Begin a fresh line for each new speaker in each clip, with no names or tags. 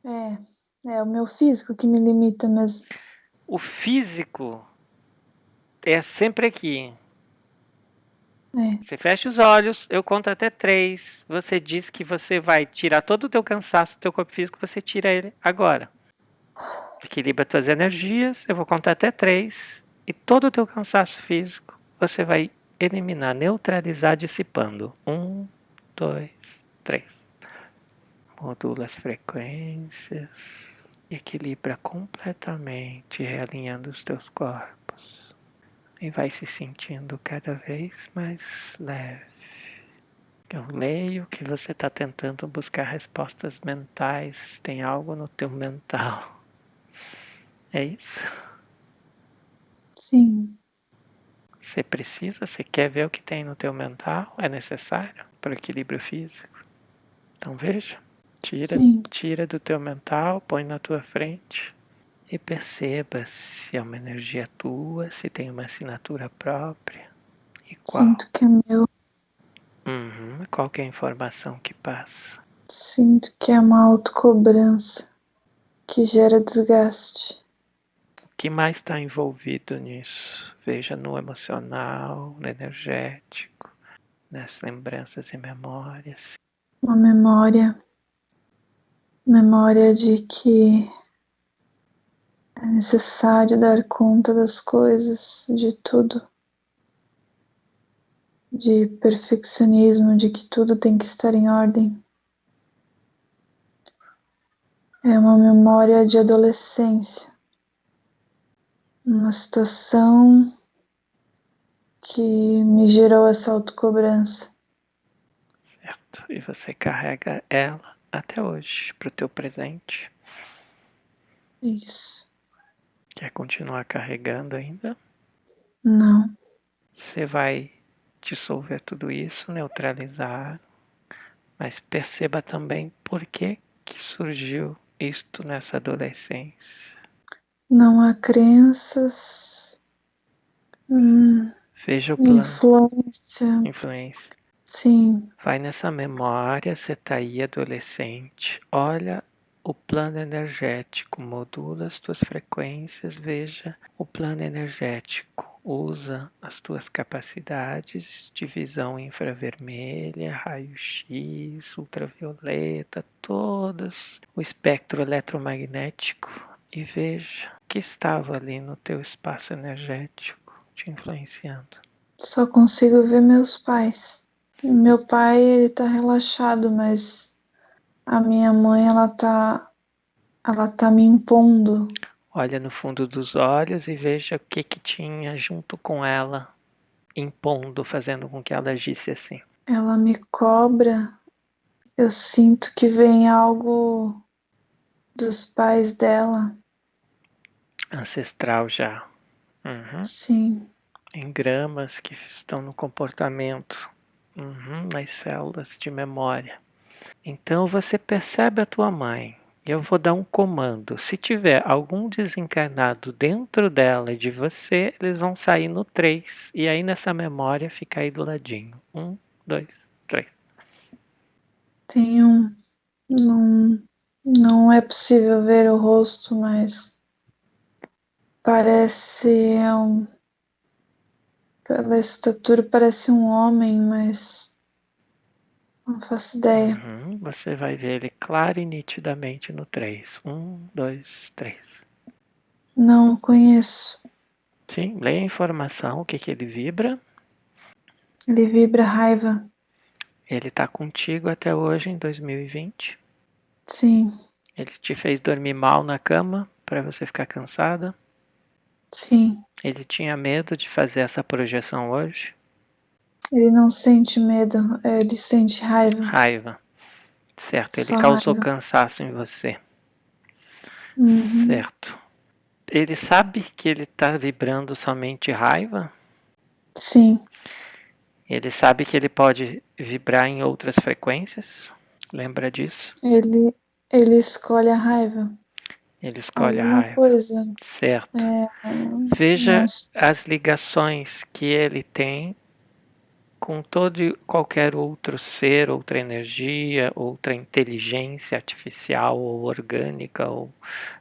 É o meu físico que me limita mesmo.
O físico é sempre aqui.
É.
Você fecha os olhos, eu conto até 3. Você diz que você vai tirar todo o teu cansaço do teu corpo físico, você tira ele agora. Equilibra tuas energias, eu vou contar até 3. E todo o teu cansaço físico você vai eliminar, neutralizar, dissipando. 1, 2, 3. Modula as frequências. Equilibra completamente, realinhando os teus corpos. E vai se sentindo cada vez mais leve. Eu leio que você está tentando buscar respostas mentais. Tem algo no teu mental. É isso?
Sim.
Você precisa? Você quer ver o que tem no teu mental? É necessário para o equilíbrio físico? Então veja.
Sim.
Tira do teu mental, põe na tua frente. E perceba se é uma energia tua, se tem uma assinatura própria e qual.
Sinto que é meu.
Qual que é a informação que passa.
Sinto que é uma autocobrança que gera desgaste.
O que mais está envolvido nisso? Veja no emocional, no energético, nas lembranças e memórias.
Uma memória de que é necessário dar conta das coisas, de tudo, de perfeccionismo, de que tudo tem que estar em ordem. É uma memória de adolescência, uma situação que me gerou essa autocobrança.
Certo? E você carrega ela até hoje para o teu presente.
Isso.
Quer continuar carregando ainda?
Não.
Você vai dissolver tudo isso, neutralizar, mas perceba também por que surgiu isto nessa adolescência.
Não há crenças,
Veja o plano,
influência.
influência.
Sim.
Vai nessa memória, você está aí adolescente, olha o plano energético, modula as tuas frequências, veja o plano energético, usa as tuas capacidades de visão infravermelha, raio-x, ultravioleta, todos o espectro eletromagnético e veja o que estava ali no teu espaço energético te influenciando.
Só consigo ver meus pais. Meu pai, ele tá relaxado, mas a minha mãe, ela tá me impondo.
Olha no fundo dos olhos e veja o que tinha junto com ela, impondo, fazendo com que ela agisse assim.
Ela me cobra. Eu sinto que vem algo dos pais dela.
Ancestral já.
Sim.
Em gramas que estão no comportamento, nas células de memória. Então você percebe a tua mãe. Eu vou dar um comando. Se tiver algum desencarnado dentro dela e de você, eles vão sair no 3. E aí nessa memória fica aí do ladinho. 1, 2, 3.
Tem um. Não, não é possível ver o rosto, mas parece pela estatura parece um homem, mas não faço ideia.
Você vai ver ele claro e nitidamente no 3. 1, 2, 3.
Não conheço.
Sim, leia a informação, o que ele vibra.
Ele vibra raiva.
Ele está contigo até hoje, em 2020.
Sim,
Ele te fez dormir mal na cama para você ficar cansada.
sim.
Ele tinha medo de fazer essa projeção hoje.
Ele não sente medo, ele sente raiva.
Raiva. Certo, ele
Só
causou
raiva.
cansaço em você.
Uhum.
Certo. Ele sabe que ele está vibrando somente raiva?
Sim,
Ele sabe que ele pode vibrar em outras frequências? Lembra disso?
ele escolhe a raiva.
Ele escolhe a
Alguma
raiva.
coisa.
Certo.
É, não,
Veja as ligações que ele tem com todo e qualquer outro ser, outra energia, outra inteligência artificial ou orgânica ou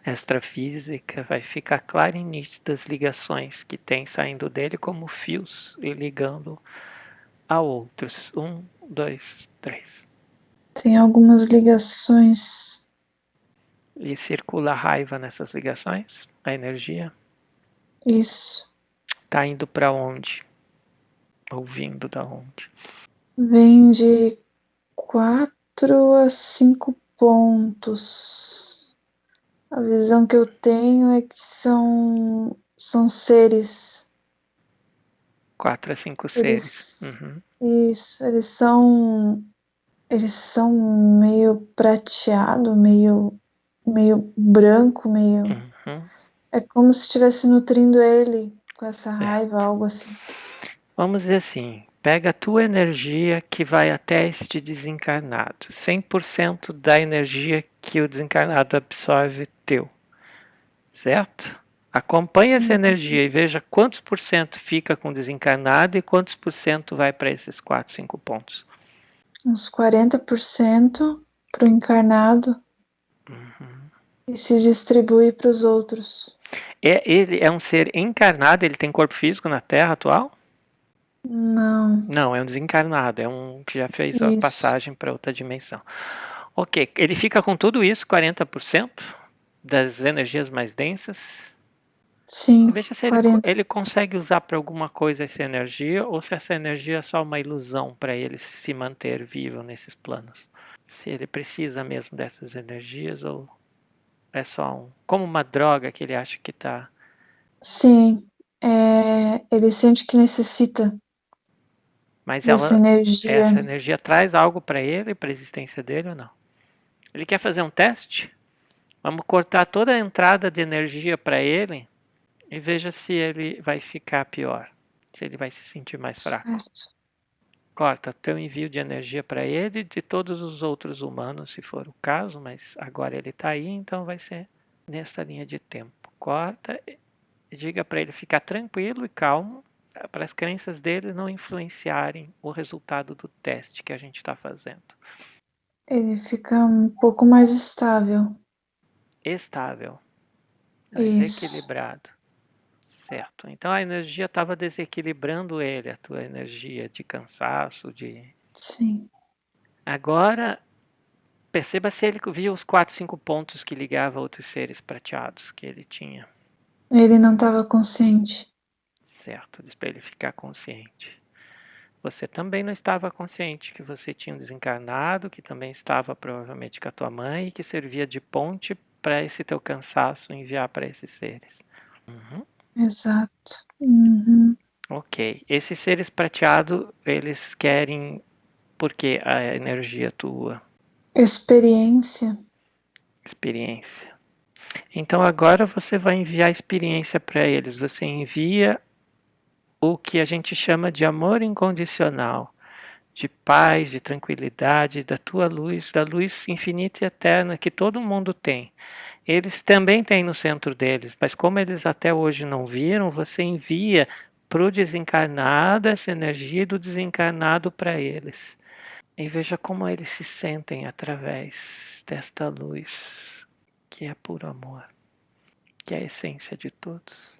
extrafísica, vai ficar claro e nítidas as ligações que tem saindo dele como fios e ligando a outros. 1, 2, 3.
Tem algumas ligações.
E circula a raiva nessas ligações? A energia?
Isso.
Tá indo para onde? Ou vindo da onde?
Vem de 4 a 5 pontos. A visão que eu tenho é que são seres.
4 a 5 seres.
Eles, isso, eles são meio prateado, meio branco, meio.
Uhum.
É como se estivesse nutrindo ele com essa raiva,
Certo.
algo assim.
Vamos dizer assim, pega a tua energia que vai até este desencarnado. 100% da energia que o desencarnado absorve teu. Certo? Acompanhe essa energia e veja quantos por cento fica com o desencarnado e quantos por cento vai para esses 4, 5 pontos.
Uns 40% para o encarnado e se distribui para os outros.
Ele é um ser encarnado, ele tem corpo físico na Terra atual?
Não,
Não, é um desencarnado, é um que já fez a
isso.
passagem para outra dimensão. Ok, ele fica com tudo isso, 40% das energias mais densas.
Sim,
Veja se
40.
ele consegue usar para alguma coisa essa energia ou se essa energia é só uma ilusão para ele se manter vivo nesses planos. Se ele precisa mesmo dessas energias ou é só como uma droga que ele acha que está.
Sim, ele sente que necessita
Mas
dessa energia.
essa energia traz algo para ele, para a existência dele ou não? Ele quer fazer um teste? Vamos cortar toda a entrada de energia para ele e veja se ele vai ficar pior, se ele vai se sentir mais fraco.
Certo.
Corta teu envio de energia para ele e de todos os outros humanos, se for o caso, mas agora ele está aí, então vai ser nessa linha de tempo. Corta e diga para ele ficar tranquilo e calmo, para as crenças dele não influenciarem o resultado do teste que a gente está fazendo.
Ele fica um pouco mais estável.
Estável, mas
Isso.
equilibrado. Certo. Então a energia estava desequilibrando ele, a tua energia de cansaço, de.
Sim.
Agora, perceba se ele via os 4, 5 pontos que ligavam a outros seres prateados que ele tinha.
Ele não estava consciente.
Certo, para ele ficar consciente. Você também não estava consciente que você tinha um desencarnado, que também estava provavelmente com a tua mãe e que servia de ponte para esse teu cansaço enviar para esses seres.
Exato. Uhum.
Ok. Esses seres prateados, eles querem. Por que a energia tua?
Experiência.
Experiência. Então agora você vai enviar experiência para eles. Você envia o que a gente chama de amor incondicional, de paz, de tranquilidade, da luz infinita e eterna que todo mundo tem. Eles também têm no centro deles, mas como eles até hoje não viram, você envia para o desencarnado essa energia do desencarnado para eles. E veja como eles se sentem através desta luz, que é puro amor, que é a essência de todos.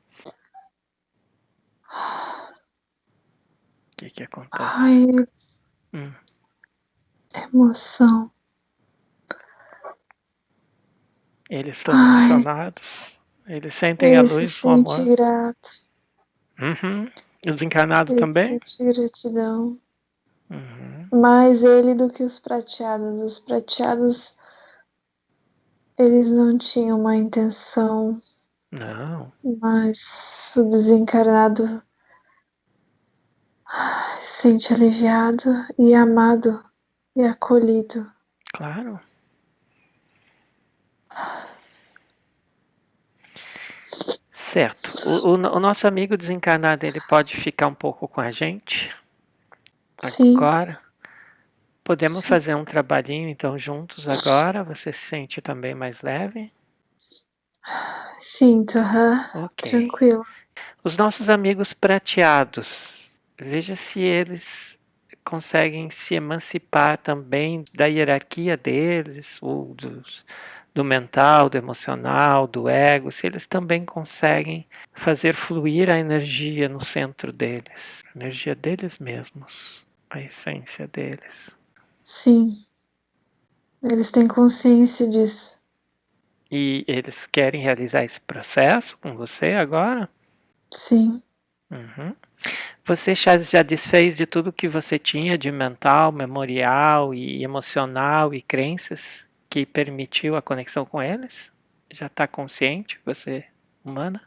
O que acontece?
Ai,
Hum.
emoção.
Eles estão
Ai,
emocionados, eles sentem a
ele se
luz, o
sente
amor.
grato.
Uhum. O desencarnado
Ele
também?
sente gratidão.
Uhum.
Mais ele do que os prateados. Os prateados, eles não tinham uma intenção,
Não,
mas o desencarnado se sente aliviado e amado e acolhido.
claro. Certo. O nosso amigo desencarnado, ele pode ficar um pouco com a gente
Sim,
agora. Podemos
sim,
fazer um trabalhinho então juntos agora. Você se sente também mais leve?
sinto,
Ok.
tranquilo.
Os nossos amigos prateados, veja se eles conseguem se emancipar também da hierarquia deles, ou do mental, do emocional, do ego, se eles também conseguem fazer fluir a energia no centro deles, a energia deles mesmos, a essência deles.
Sim, eles têm consciência disso.
E eles querem realizar esse processo com você agora?
Sim.
Uhum. Você já desfez de tudo que você tinha de mental, memorial e emocional e crenças que permitiu a conexão com eles? Já está consciente, você humana?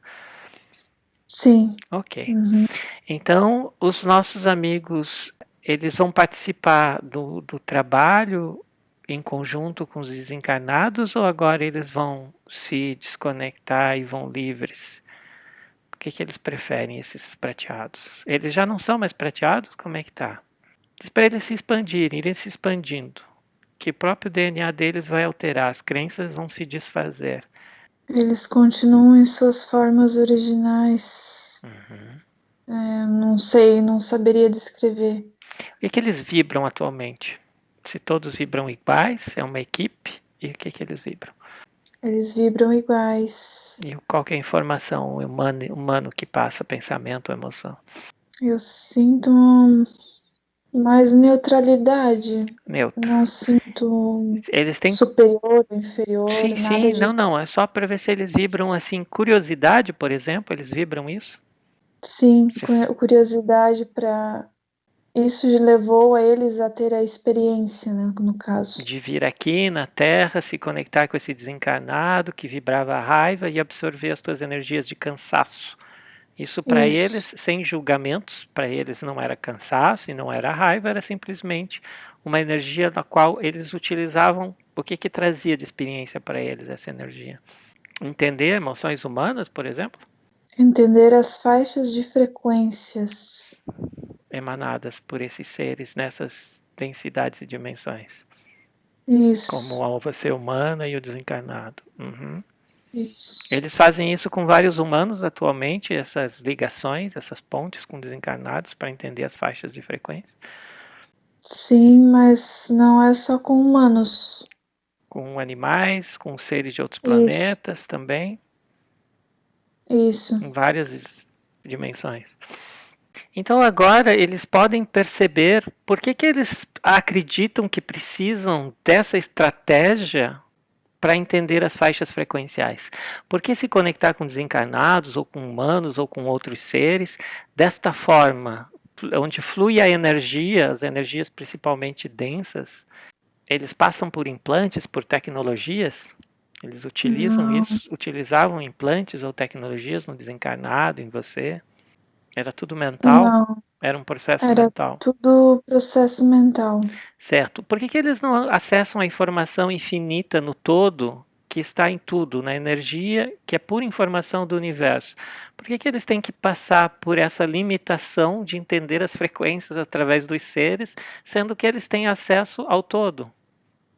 Sim.
Ok.
Uhum.
Então, os nossos amigos, eles vão participar do trabalho em conjunto com os desencarnados ou agora eles vão se desconectar e vão livres? O que eles preferem, esses prateados? Eles já não são mais prateados? Como é que tá? Diz para eles se expandirem, irem se expandindo. Que o próprio DNA deles vai alterar, as crenças vão se desfazer.
Eles continuam em suas formas originais.
Uhum.
Não sei, não saberia descrever.
O que eles vibram atualmente? Se todos vibram iguais, é uma equipe, e o que eles vibram?
Eles vibram iguais.
E qual que é a informação humano que passa pensamento ou emoção?
Eu sinto mais neutralidade.
Neutro.
Não sinto
Eles têm.
superior, inferior,
Sim,
nada
sim, não,
disso.
não. É só para ver se eles vibram assim. Curiosidade, por exemplo, eles vibram isso?
Sim, curiosidade para isso levou a eles a ter a experiência, né, no caso.
De vir aqui na Terra, se conectar com esse desencarnado que vibrava a raiva e absorver as tuas energias de cansaço. Isso para
Isso,
eles, sem julgamentos, para eles não era cansaço e não era raiva, era simplesmente uma energia na qual eles utilizavam. O que trazia de experiência para eles essa energia? Entender emoções humanas, por exemplo,
entender as faixas de frequências.
emanadas por esses seres nessas densidades e dimensões, como
Isso,
a você humana e o desencarnado. Uhum.
isso.
Eles fazem isso com vários humanos atualmente, essas ligações, essas pontes com desencarnados para entender as faixas de frequência.
Sim, mas não é só com humanos.
Com animais, com seres de outros
Isso,
planetas também,
isso.
em várias dimensões. Então agora eles podem perceber por que eles acreditam que precisam dessa estratégia para entender as faixas frequenciais. Por que se conectar com desencarnados, ou com humanos, ou com outros seres, desta forma, onde flui a energia, as energias principalmente densas, eles passam por implantes, por tecnologias? Eles utilizam
Não,
isso? Utilizavam implantes ou tecnologias no desencarnado, em você? Era tudo mental?
não.
Era um processo
Era
mental.
tudo processo mental.
Certo. Por que eles não acessam a informação infinita no todo, que está em tudo, na energia, que é pura informação do universo? Por que eles têm que passar por essa limitação de entender as frequências através dos seres, sendo que eles têm acesso ao todo?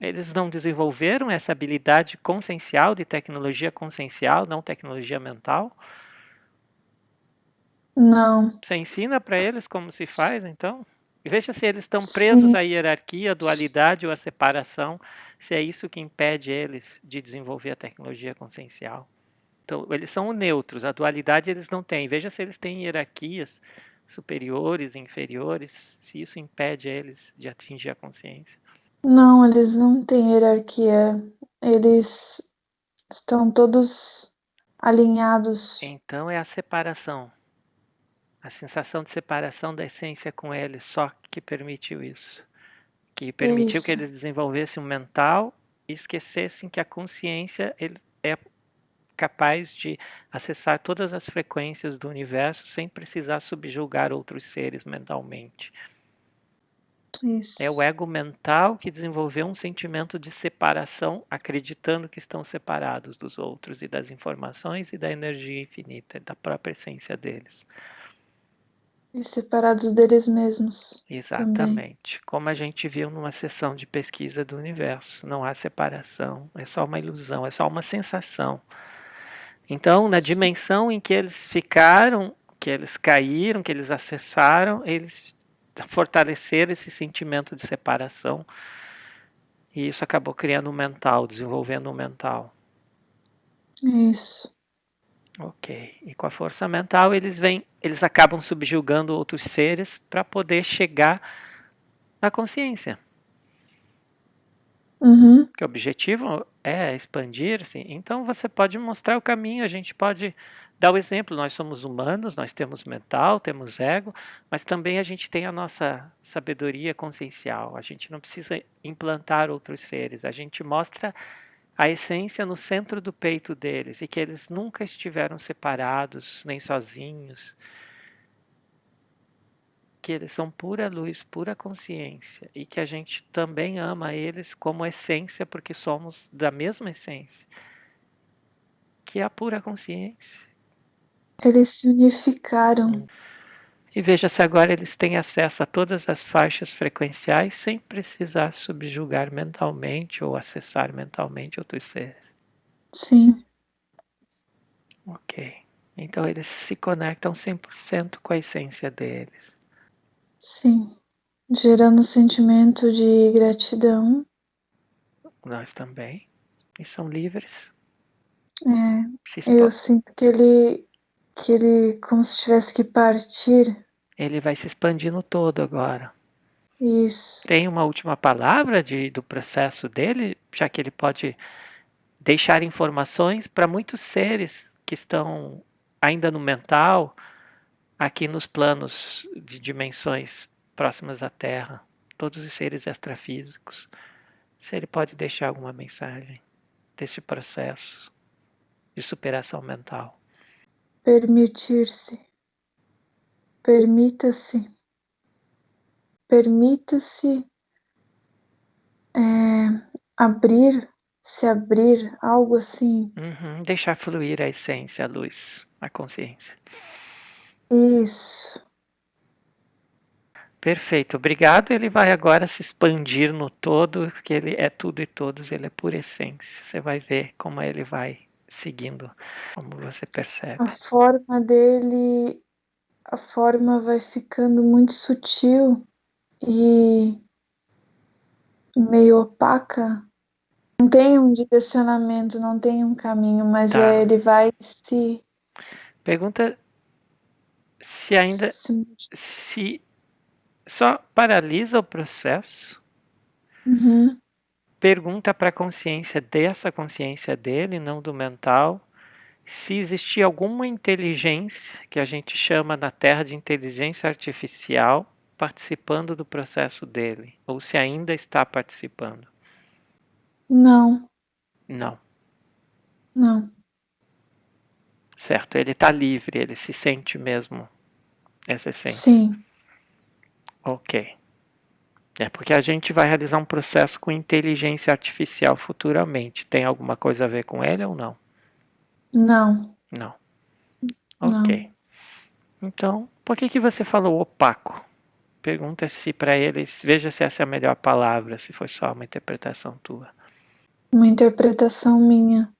Eles não desenvolveram essa habilidade consciencial, de tecnologia consciencial, não tecnologia mental?
Não.
Você ensina para eles como se faz, então? Veja se eles estão presos
Sim,
à hierarquia, à dualidade ou à separação, se é isso que impede eles de desenvolver a tecnologia consciencial. Então, eles são neutros, a dualidade eles não têm. Veja se eles têm hierarquias superiores e inferiores, se isso impede eles de atingir a consciência.
não, eles não têm hierarquia. Eles estão todos alinhados.
Então é a separação, a sensação de separação da essência com eles só que permitiu isso. Que permitiu que
Isso,
eles desenvolvessem um mental e esquecessem que a consciência ele é capaz de acessar todas as frequências do universo sem precisar subjugar outros seres mentalmente. É o
isso.
ego mental que desenvolveu um sentimento de separação, acreditando que estão separados dos outros e das informações e da energia infinita, da própria essência deles.
E separados deles mesmos também.
Exatamente. Como a gente viu numa sessão de pesquisa do universo. Não há separação, é só uma ilusão, é só uma sensação. Então, na
Sim.
dimensão em que eles ficaram, que eles caíram, que eles acessaram, eles fortalecer esse sentimento de separação. E isso acabou criando um mental, desenvolvendo um mental.
Isso.
Ok. E com a força mental eles acabam subjugando outros seres para poder chegar na consciência.
Uhum.
Que o objetivo é expandir-se. Então você pode mostrar o caminho, a gente pode dar o exemplo. Nós somos humanos, nós temos mental, temos ego, mas também a gente tem a nossa sabedoria consciencial. A gente não precisa implantar outros seres. A gente mostra a essência no centro do peito deles e que eles nunca estiveram separados, nem sozinhos. Que eles são pura luz, pura consciência e que a gente também ama eles como essência porque somos da mesma essência, que é a pura consciência.
Eles se unificaram.
E veja se agora eles têm acesso a todas as faixas frequenciais sem precisar subjugar mentalmente ou acessar mentalmente outros seres.
Sim.
Ok. Então eles se conectam 100% com a essência deles.
Sim. Gerando sentimento de gratidão.
Nós também. E são livres.
Eu sinto que ele, como se tivesse que partir.
Ele vai se expandindo todo agora.
Isso.
Tem uma última palavra do processo dele, já que ele pode deixar informações para muitos seres que estão ainda no mental, aqui nos planos de dimensões próximas à Terra, todos os seres extrafísicos. Se ele pode deixar alguma mensagem desse processo de superação mental.
Permitir-se. Permita-se. Permita-se abrir, se abrir, algo assim.
Deixar fluir a essência, a luz, a consciência.
Isso.
Perfeito, obrigado. Ele vai agora se expandir no todo, porque ele é tudo e todos, ele é pura essência. Você vai ver como ele vai seguindo, como você percebe.
A forma dele, a forma vai ficando muito sutil e meio opaca. Não tem um direcionamento, não tem um caminho, mas
Tá.
ele vai se...
Pergunta se ainda se só paralisa o processo.
Uhum.
Pergunta para a consciência dessa consciência dele, não do mental, se existia alguma inteligência que a gente chama na Terra de inteligência artificial participando do processo dele, ou se ainda está participando.
Não.
Não.
Não.
Certo, ele está livre, ele se sente mesmo essa essência.
Sim.
Ok. É porque a gente vai realizar um processo com inteligência artificial futuramente. Tem alguma coisa a ver com ele ou não?
Não.
Não. Ok.
Não.
Então, por que você falou opaco? Pergunta-se para eles, veja se essa é a melhor palavra, se foi só uma interpretação tua.
Uma interpretação minha.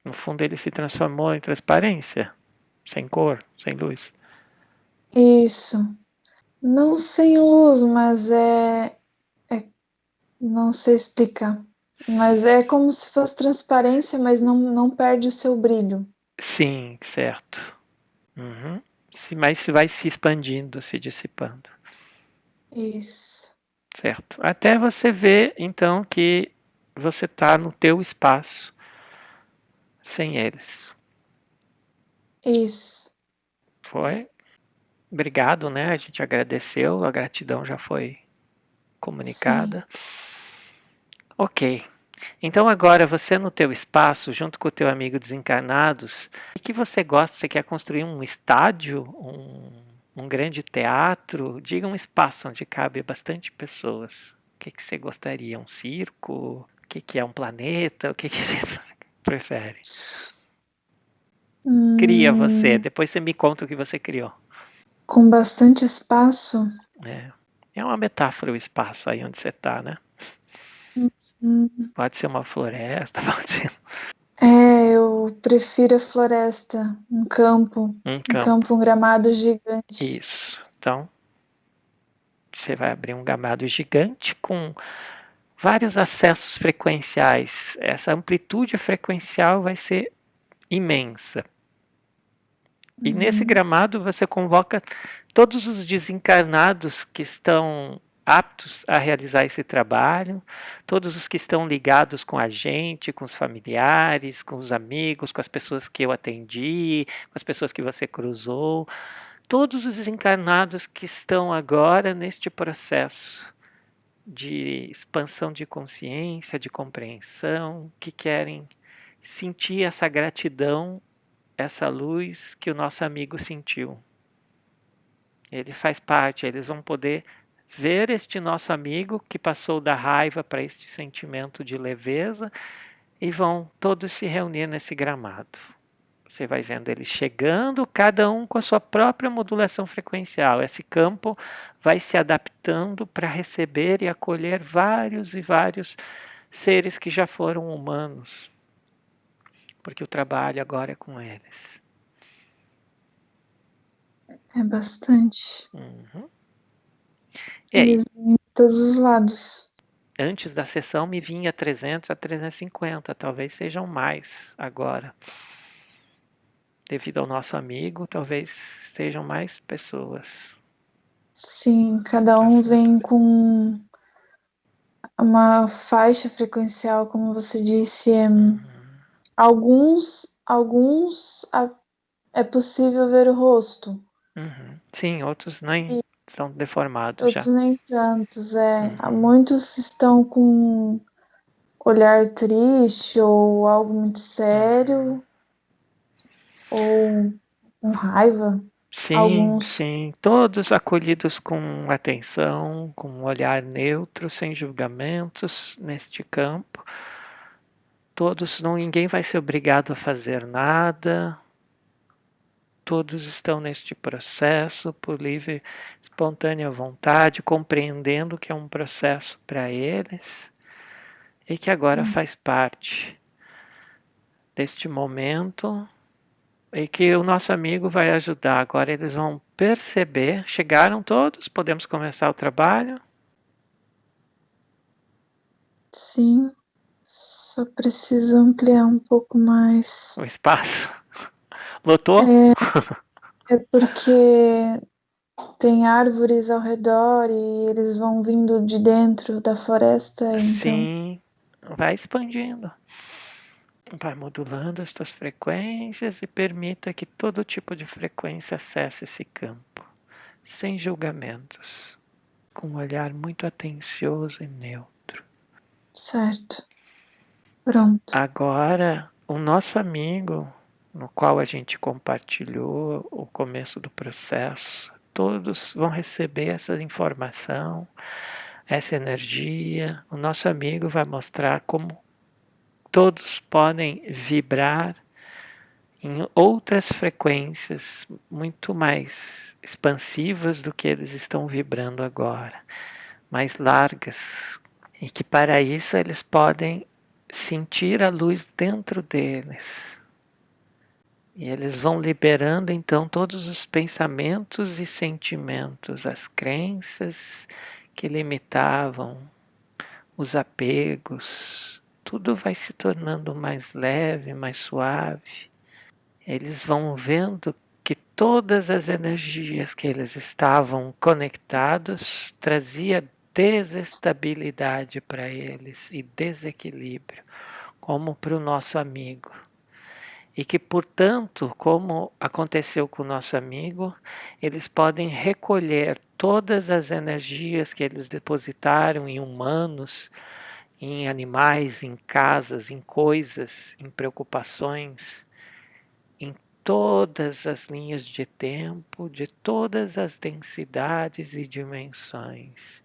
No fundo, ele se transformou em transparência, sem cor, sem luz.
Isso. Não sem luz, mas não sei explicar. Mas é como se fosse transparência, mas não perde o seu brilho.
Sim, certo. Mas se vai se expandindo, se dissipando.
Isso.
Certo. Até você ver, então, que você está no teu espaço sem eles.
Isso.
Foi? Obrigado, né? A gente agradeceu, a gratidão já foi comunicada.
Sim.
Ok. Então agora você no teu espaço, junto com o teu amigo Desencarnados, o que você gosta? Você quer construir um estádio, um grande teatro? Diga um espaço onde cabe bastante pessoas. O que você gostaria? Um circo? O que é um planeta? O que você prefere? Cria você, depois você me conta o que você criou.
Com bastante espaço.
É uma metáfora o espaço aí onde você está, né? Pode ser uma floresta, pode ser
Eu prefiro a floresta, um campo,
um
um
campo.
gramado gigante.
Isso. Então, Você vai abrir um gramado gigante com vários acessos frequenciais. Essa amplitude frequencial vai ser imensa. E nesse gramado você convoca todos os desencarnados que estão aptos a realizar esse trabalho, todos os que estão ligados com a gente, com os familiares, com os amigos, com as pessoas que eu atendi, com as pessoas que você cruzou, todos os desencarnados que estão agora neste processo de expansão de consciência, de compreensão, que querem sentir essa gratidão, essa luz que o nosso amigo sentiu. Ele faz parte, eles vão poder ver este nosso amigo que passou da raiva para este sentimento de leveza e vão todos se reunir nesse gramado. Você vai vendo eles chegando, cada um com a sua própria modulação frequencial. Esse campo vai se adaptando para receber e acolher vários e vários seres que já foram humanos, porque o trabalho agora é com eles.
É bastante.
Eles
vêm de todos os lados.
Antes da sessão me vinha 300 a 350, talvez sejam mais agora. Devido ao nosso amigo, talvez sejam mais pessoas.
Sim, cada um vem com uma faixa frequencial, como você disse. Alguns é possível ver o rosto.
Sim, outros nem estão deformados
Outros
já.
nem tantos, Muitos estão com olhar triste ou algo muito sério, ou com raiva.
Sim,
Alguns.
sim, todos acolhidos com atenção, com um olhar neutro, sem julgamentos neste campo. Todos, ninguém vai ser obrigado a fazer nada. Todos estão neste processo por livre, espontânea vontade, compreendendo que é um processo para eles e que agora faz parte deste momento e que o nosso amigo vai ajudar. Agora eles vão perceber, chegaram todos, podemos começar o trabalho?
Sim, só preciso ampliar um pouco mais.
O espaço? Lotou?
É porque tem árvores ao redor e eles vão vindo de dentro da floresta, então.
Sim, vai expandindo. Vai modulando as tuas frequências e permita que todo tipo de frequência acesse esse campo, sem julgamentos, com um olhar muito atencioso e neutro.
Certo. Pronto.
Agora, o nosso amigo, no qual a gente compartilhou o começo do processo, todos vão receber essa informação, essa energia. O nosso amigo vai mostrar como todos podem vibrar em outras frequências muito mais expansivas do que eles estão vibrando agora, mais largas, e que para isso eles podem sentir a luz dentro deles. E eles vão liberando então todos os pensamentos e sentimentos, as crenças que limitavam, os apegos, tudo vai se tornando mais leve, mais suave. Eles vão vendo que todas as energias que eles estavam conectados trazia desestabilidade para eles e desequilíbrio, como para o nosso amigo. E que, portanto, como aconteceu com o nosso amigo, eles podem recolher todas as energias que eles depositaram em humanos, em animais, em casas, em coisas, em preocupações, em todas as linhas de tempo, de todas as densidades e dimensões.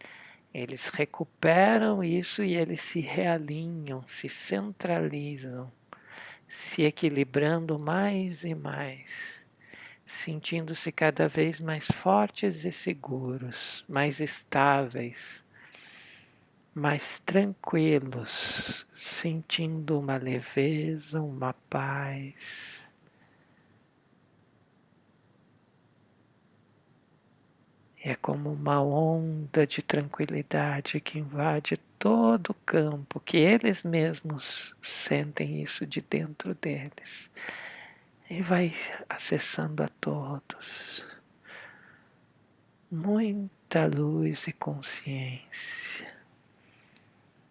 Eles recuperam isso e eles se realinham, se centralizam, se equilibrando mais e mais, sentindo-se cada vez mais fortes e seguros, mais estáveis, mais tranquilos, sentindo uma leveza, uma paz. É como uma onda de tranquilidade que invade todo o campo, que eles mesmos sentem isso de dentro deles. E vai acessando a todos. Muita luz e consciência,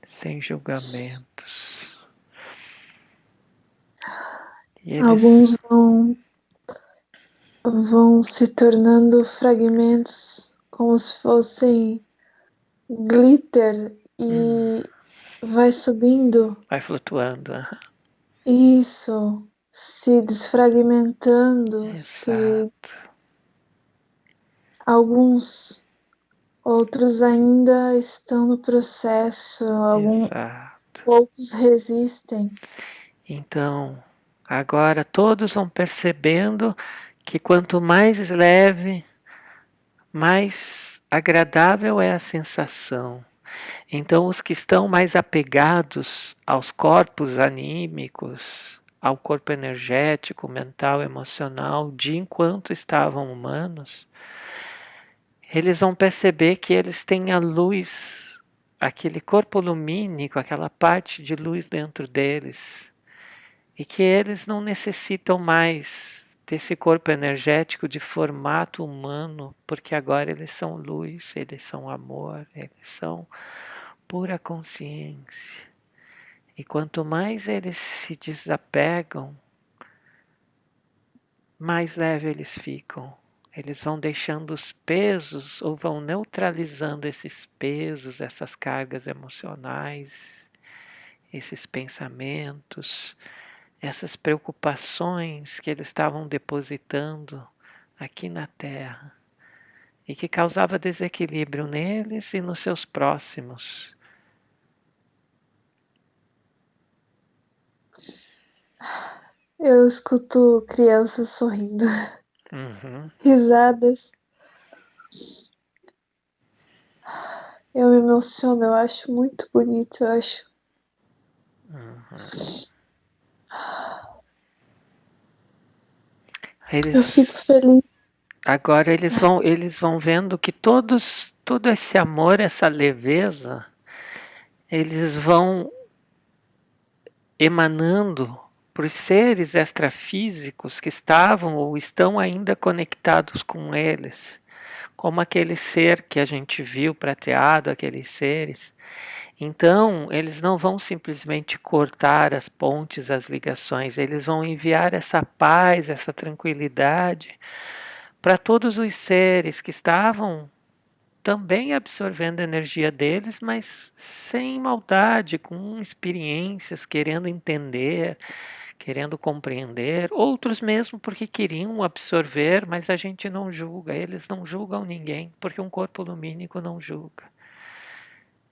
sem julgamentos. E
Alguns vão se tornando fragmentos como se fossem glitter e vai subindo.
vai flutuando.
Isso, se desfragmentando, se
Exato.
alguns outros ainda estão no processo,
Exato.
poucos resistem.
Então, agora todos vão percebendo que quanto mais leve, mais agradável é a sensação. Então, os que estão mais apegados aos corpos anímicos, ao corpo energético, mental, emocional, de enquanto estavam humanos, eles vão perceber que eles têm a luz, aquele corpo lumínico, aquela parte de luz dentro deles, e que eles não necessitam mais desse corpo energético de formato humano, porque agora eles são luz, eles são amor, eles são pura consciência. E quanto mais eles se desapegam, mais leve eles ficam. Eles vão deixando os pesos ou vão neutralizando esses pesos, essas cargas emocionais, esses pensamentos, essas preocupações que eles estavam depositando aqui na Terra e que causava desequilíbrio neles e nos seus próximos.
Eu escuto crianças sorrindo,
Uhum.
risadas. Eu me emociono, eu acho muito bonito, eu acho. Eu fico
Eles
feliz.
agora eles vão vendo que todo esse amor, essa leveza, eles vão emanando para os seres extrafísicos que estavam ou estão ainda conectados com eles, como aquele ser que a gente viu prateado, aqueles seres. Então, eles não vão simplesmente cortar as pontes, as ligações, eles vão enviar essa paz, essa tranquilidade para todos os seres que estavam também absorvendo a energia deles, mas sem maldade, com experiências, querendo entender, querendo compreender, outros mesmo porque queriam absorver, mas a gente não julga, eles não julgam ninguém, porque um corpo lumínico não julga.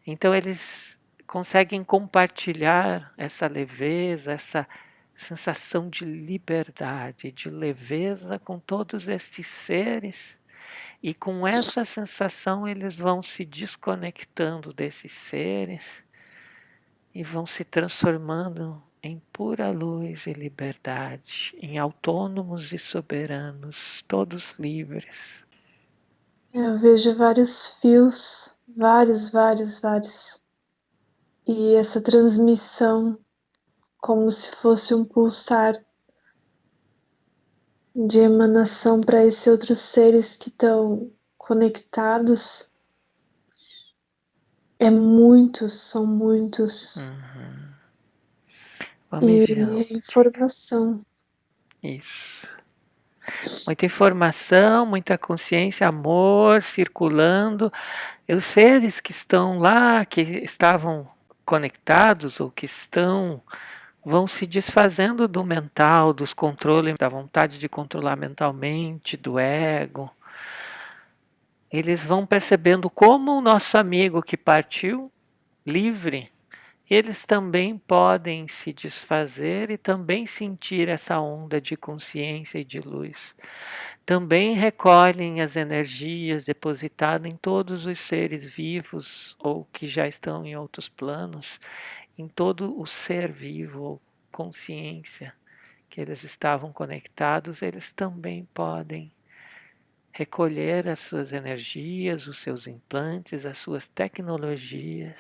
Então eles conseguem compartilhar essa leveza, essa sensação de liberdade, de leveza com todos estes seres. E com essa sensação eles vão se desconectando desses seres e vão se transformando em pura luz e liberdade, em autônomos e soberanos, todos livres.
Eu vejo vários fios, vários. E essa transmissão, como se fosse um pulsar de emanação para esses outros seres que estão conectados. São muitos.
Vamos enviando.
E informação.
Isso. Muita informação, muita consciência, amor circulando. E os seres que estão lá, que estavam conectados ou que estão, vão se desfazendo do mental, dos controles, da vontade de controlar mentalmente, do ego. Eles vão percebendo como o nosso amigo que partiu, livre, eles também podem se desfazer e também sentir essa onda de consciência e de luz. Também recolhem as energias depositadas em todos os seres vivos ou que já estão em outros planos, em todo o ser vivo ou consciência que eles estavam conectados, eles também podem recolher as suas energias, os seus implantes, as suas tecnologias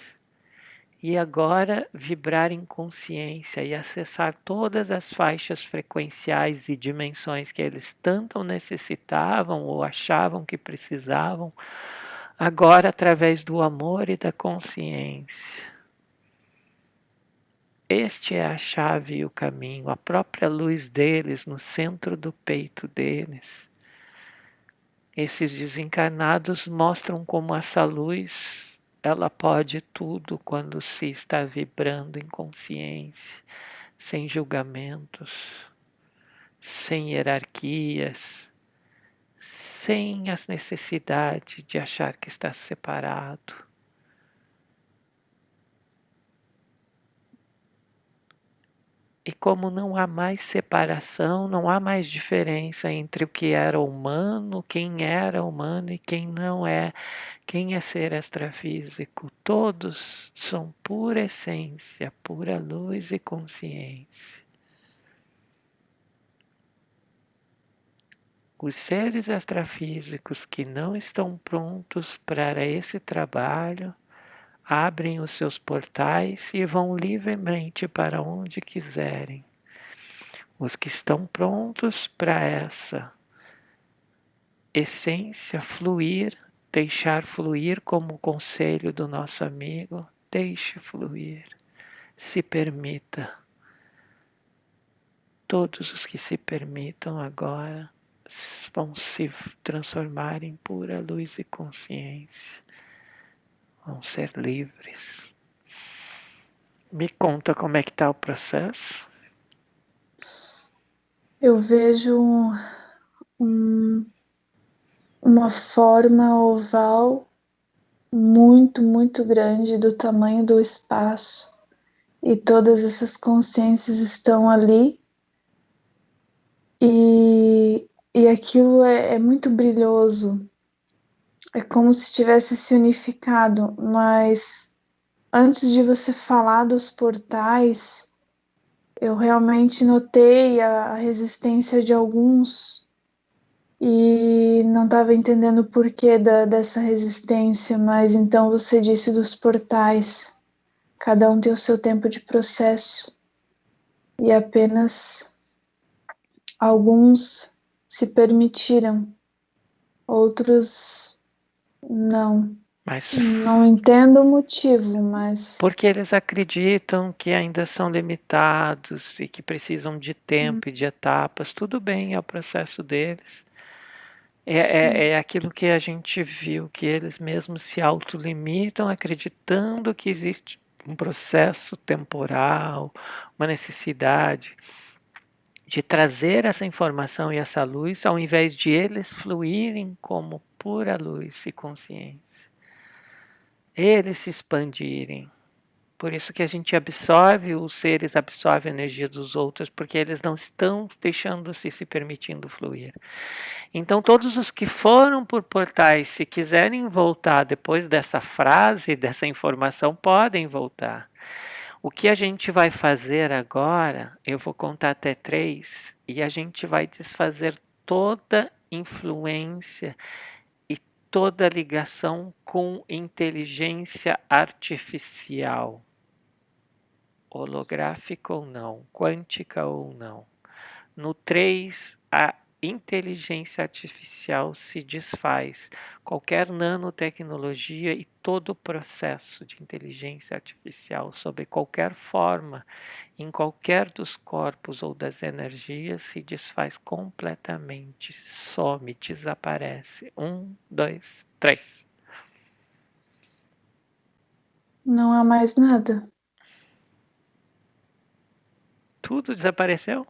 e agora vibrar em consciência e acessar todas as faixas frequenciais e dimensões que eles tanto necessitavam ou achavam que precisavam, agora através do amor e da consciência. Este é a chave e o caminho, a própria luz deles no centro do peito deles. Esses desencarnados mostram como essa luz, ela pode tudo quando se está vibrando em consciência, sem julgamentos, sem hierarquias, sem as necessidades de achar que está separado. E como não há mais separação, não há mais diferença entre o que era humano, quem era humano e quem não é, quem é ser extrafísico. Todos são pura essência, pura luz e consciência. Os seres extrafísicos que não estão prontos para esse trabalho abrem os seus portais e vão livremente para onde quiserem. Os que estão prontos para essa essência fluir, deixar fluir como o conselho do nosso amigo, deixe fluir, se permita. Todos os que se permitam agora vão se transformar em pura luz e consciência, vão ser livres. Me conta como é que está o processo.
Eu vejo uma forma oval muito, muito grande do tamanho do espaço e todas essas consciências estão ali e aquilo é muito brilhoso, é como se tivesse se unificado, mas antes de você falar dos portais, eu realmente notei a resistência de alguns e não estava entendendo o porquê dessa resistência, mas então você disse dos portais. Cada um tem o seu tempo de processo e apenas alguns se permitiram, outros não.
Mas
Não entendo o motivo, mas
porque eles acreditam que ainda são limitados e que precisam de tempo e de etapas, tudo bem, é o processo deles. É aquilo que a gente viu, que eles mesmos se autolimitam acreditando que existe um processo temporal, uma necessidade de trazer essa informação e essa luz, ao invés de eles fluírem como pura luz e consciência. Eles se expandirem. Por isso que a gente absorve, os seres absorvem a energia dos outros, porque eles não estão deixando-se se permitindo fluir. Então, todos os que foram por portais, se quiserem voltar depois dessa frase, dessa informação, podem voltar. O que a gente vai fazer agora, eu vou contar até 3, e a gente vai desfazer toda influência e toda ligação com inteligência artificial. Holográfica ou não, quântica ou não. No 3, a inteligência artificial se desfaz. Qualquer nanotecnologia e todo o processo de inteligência artificial, sob qualquer forma, em qualquer dos corpos ou das energias, se desfaz completamente, some, desaparece. 1, 2, 3.
não há mais nada.
Tudo desapareceu?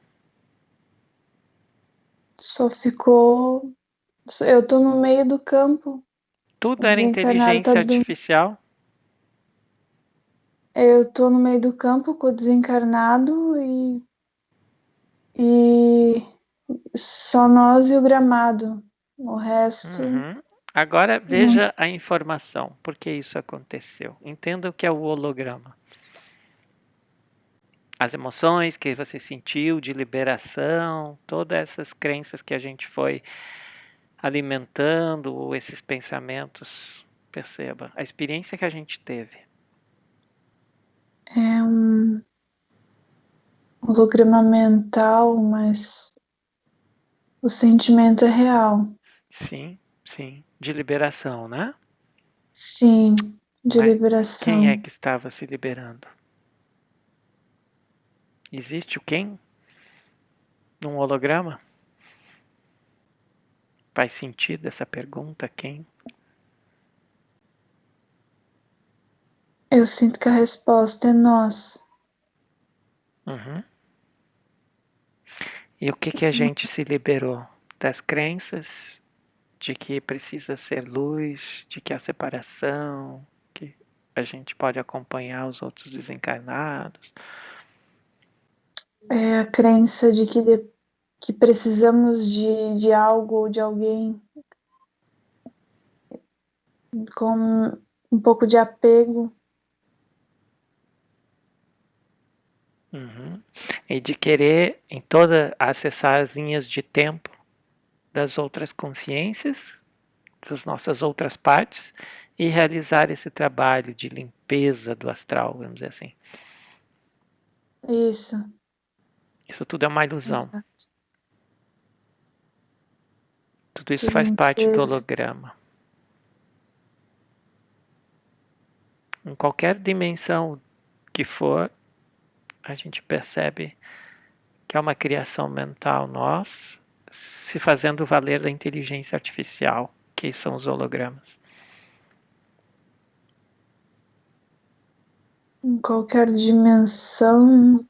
Só ficou. Eu tô no meio do campo. O
Tudo era
desencarnado tá
inteligência
do.
artificial?
Eu tô no meio do campo com o desencarnado e só nós e o gramado. O resto.
Uhum. Agora
Não.
veja a informação, por que isso aconteceu. Entenda o que é o holograma. As emoções que você sentiu de liberação, todas essas crenças que a gente foi alimentando esses pensamentos. Perceba a experiência que a gente teve.
É um holograma mental, mas o sentimento é real.
Sim, sim. De liberação, né?
Sim, de
Mas quem é
liberação.
que estava se liberando? Existe o quem num holograma? Faz sentido essa pergunta, quem?
Eu sinto que a resposta é nós.
Uhum. E o que a gente se liberou? Das crenças de que precisa ser luz, de que há separação, que a gente pode acompanhar os outros desencarnados.
É a crença de que precisamos de algo ou de alguém com um pouco de apego.
Uhum. E de querer em toda acessar as linhas de tempo das outras consciências, das nossas outras partes, e realizar esse trabalho de limpeza do astral, vamos dizer assim.
Isso,
Isso tudo é uma ilusão.
exato.
Tudo
De
isso faz parte do
limpeza.
holograma. Em qualquer dimensão que for, a gente percebe que é uma criação mental nós se fazendo valer da inteligência artificial, que são os hologramas.
Em qualquer dimensão,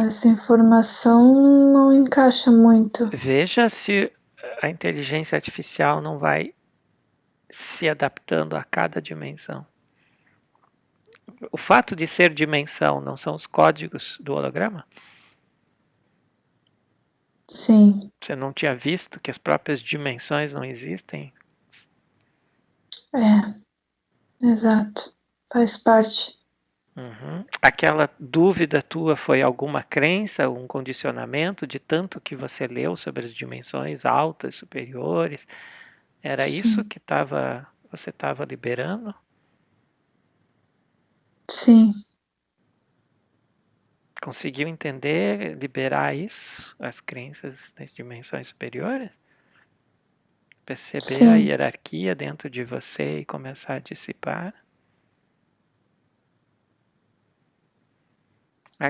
essa informação não encaixa muito.
Veja se a inteligência artificial não vai se adaptando a cada dimensão. O fato de ser dimensão não são os códigos do holograma?
Sim,
Você não tinha visto que as próprias dimensões não existem?
exato. Faz parte.
Uhum. Aquela dúvida tua foi alguma crença, um condicionamento de tanto que você leu sobre as dimensões altas, superiores? Era isso
Sim,
que você estava liberando?
sim,
Conseguiu entender, liberar isso, as crenças das dimensões superiores? Perceber a
sim.
hierarquia dentro de você e começar a dissipar?
É,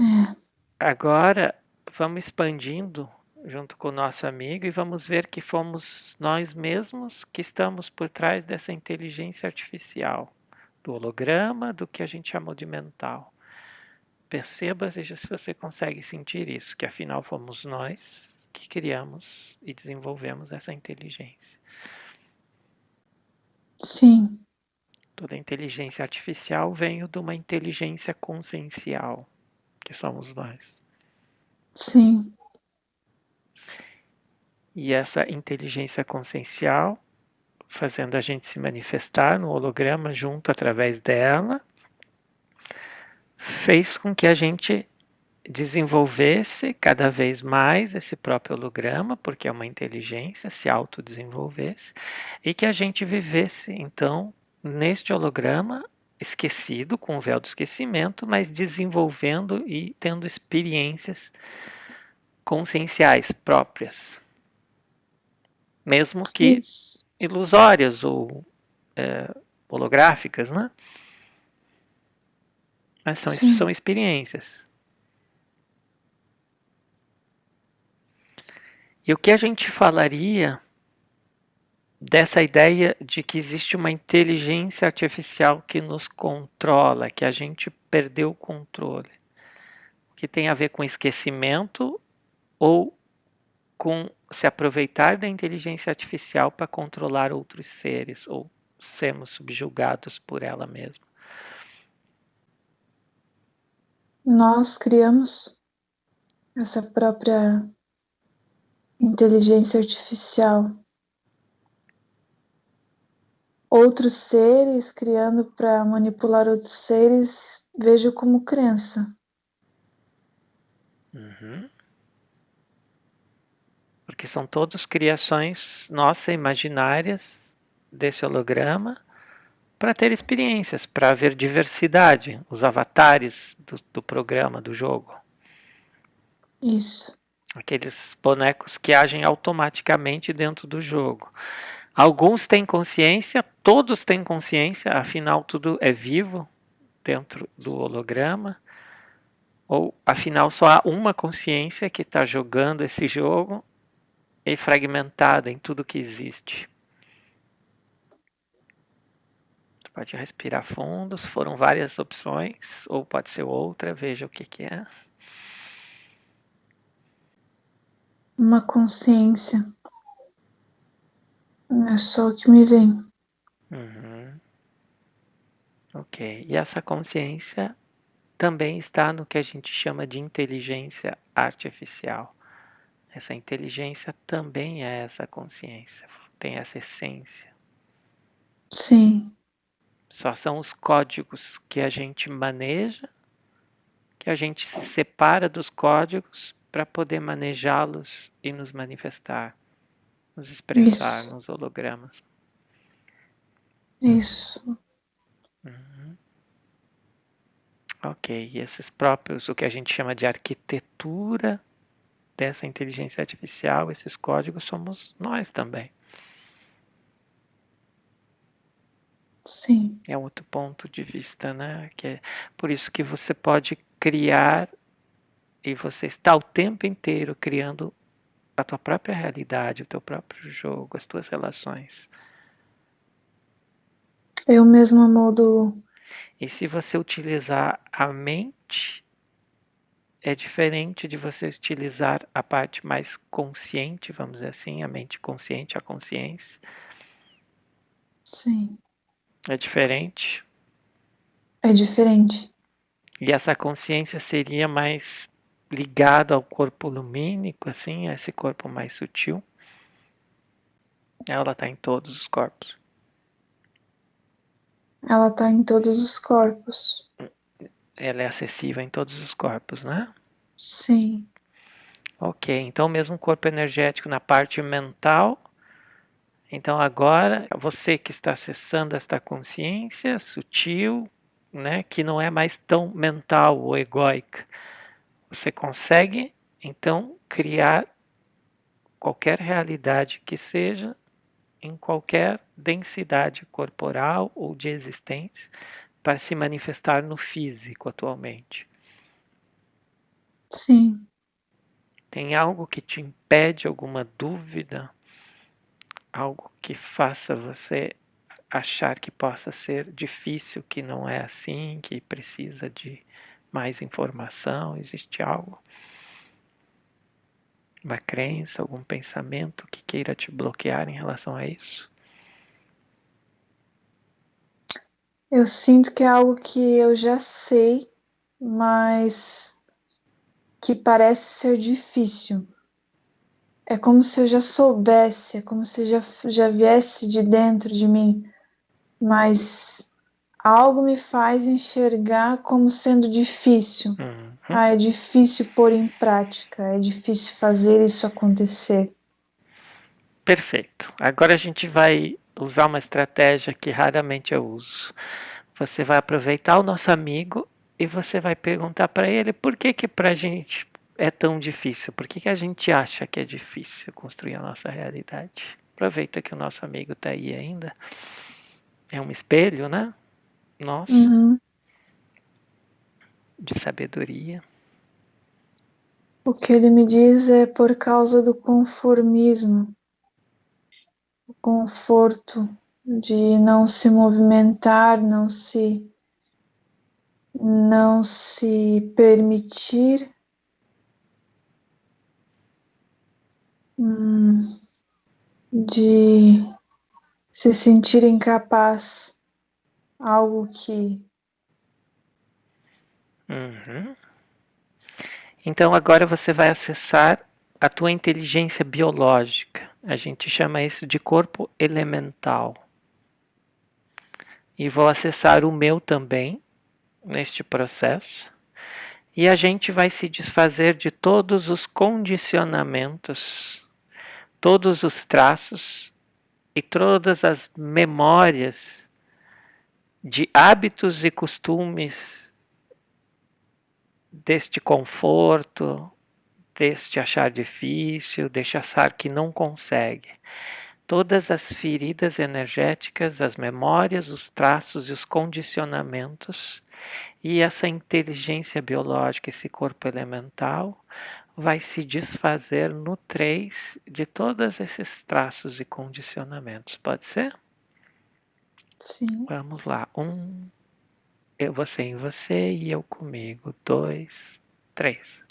Agora, vamos expandindo junto com o nosso amigo e vamos ver que fomos nós mesmos que estamos por trás dessa inteligência artificial, do holograma, do que a gente chamou de mental. Perceba, seja se você consegue sentir isso, que afinal fomos nós que criamos e desenvolvemos essa inteligência.
sim,
Toda inteligência artificial vem de uma inteligência consciencial, que somos nós.
sim.
E essa inteligência consciencial, fazendo a gente se manifestar no holograma junto através dela, fez com que a gente desenvolvesse cada vez mais esse próprio holograma, porque é uma inteligência, se autodesenvolvesse, e que a gente vivesse, então, neste holograma, esquecido, com o véu do esquecimento, mas desenvolvendo e tendo experiências conscienciais próprias, mesmo que
Isso.
ilusórias ou holográficas, né? Mas são
Sim.
experiências. E o que a gente falaria dessa ideia de que existe uma inteligência artificial que nos controla, que a gente perdeu o controle, que tem a ver com esquecimento ou com se aproveitar da inteligência artificial para controlar outros seres ou sermos subjugados por ela mesma.
Nós criamos essa própria inteligência artificial. Outros seres criando para manipular outros seres, vejo como crença.
Uhum. porque são todas criações nossas, imaginárias, desse holograma, para ter experiências, para haver diversidade, os avatares do programa, do jogo.
Isso.
Aqueles bonecos que agem automaticamente dentro do jogo. Alguns têm consciência, todos têm consciência, afinal tudo é vivo dentro do holograma. Ou afinal só há uma consciência que está jogando esse jogo e fragmentada em tudo que existe. Tu pode respirar fundo, foram várias opções, ou pode ser outra, veja o que é.
Uma consciência. É só o que me vem.
Uhum. Ok. E essa consciência também está no que a gente chama de inteligência artificial. Essa inteligência também é essa consciência, tem essa essência.
Sim.
Só são os códigos que a gente maneja, que a gente se separa dos códigos para poder manejá-los e nos manifestar, nos expressar
Isso.
nos hologramas.
Isso.
Uhum. Ok, e esses próprios, o que a gente chama de arquitetura dessa inteligência artificial, esses códigos somos nós também.
Sim.
É outro ponto de vista, né? Que é por isso que você pode criar e você está o tempo inteiro criando a tua própria realidade, o teu próprio jogo, as tuas relações.
Eu mesma mudo.
E se você utilizar a mente, é diferente de você utilizar a parte mais consciente, vamos dizer assim, a mente consciente, a consciência.
Sim.
É diferente.
É diferente.
E essa consciência seria mais ligada ao corpo lumínico, assim, a esse corpo mais sutil. Ela está em todos os corpos.
Ela tá em todos os corpos.
Ela é acessível em todos os corpos, né?
Sim.
Ok, então mesmo corpo energético na parte mental. Então agora você que está acessando esta consciência sutil, né, que não é mais tão mental ou egóica, você consegue então criar qualquer realidade que seja em qualquer densidade corporal ou de existência para se manifestar no físico atualmente.
Sim.
Tem algo que te impede, alguma dúvida? Algo que faça você achar que possa ser difícil, que não é assim, que precisa de mais informação? Existe algo? Uma crença, algum pensamento que queira te bloquear em relação a isso?
Eu sinto que é algo que eu já sei, mas que parece ser difícil. É como se eu já soubesse, é como se já viesse de dentro de mim, mas algo me faz enxergar como sendo difícil.
Uhum.
É difícil pôr em prática, é difícil fazer isso acontecer.
Perfeito. Agora a gente vai usar uma estratégia que raramente eu uso. Você vai aproveitar o nosso amigo e você vai perguntar para ele por que para a gente é tão difícil, por que a gente acha que é difícil construir a nossa realidade. Aproveita que o nosso amigo está aí ainda. É um espelho, né? Nosso,
Uhum.
de sabedoria.
O que ele me diz é por causa do conformismo, o conforto de não se movimentar, não se permitir de se sentir incapaz, algo que
Uhum. Então agora você vai acessar a tua inteligência biológica. A gente chama isso de corpo elemental. E vou acessar o meu também neste processo. E a gente vai se desfazer de todos os condicionamentos todos os traços e todas as memórias de hábitos e costumes deste conforto, deste achar difícil, deste achar que não consegue. Todas as feridas energéticas, as memórias, os traços e os condicionamentos, e essa inteligência biológica, esse corpo elemental, vai se desfazer no 3 de todos esses traços e condicionamentos. Pode ser?
Sim.
Vamos lá. 1, você em você e eu comigo. 2, 3.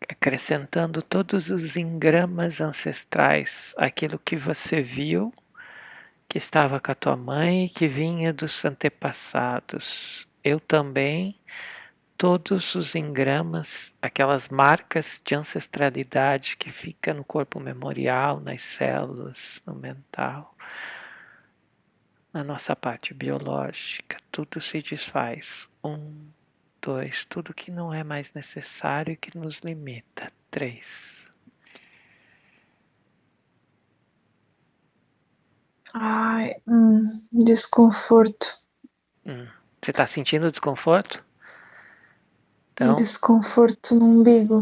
Acrescentando todos os engramas ancestrais, aquilo que você viu, que estava com a tua mãe, que vinha dos antepassados. Eu também, todos os engramas, aquelas marcas de ancestralidade que fica no corpo memorial, nas células, no mental, na nossa parte biológica, tudo se desfaz. 1, 2, tudo que não é mais necessário e que nos limita. 3.
Ai, desconforto.
Você está sentindo desconforto? Então,
Desconforto no umbigo.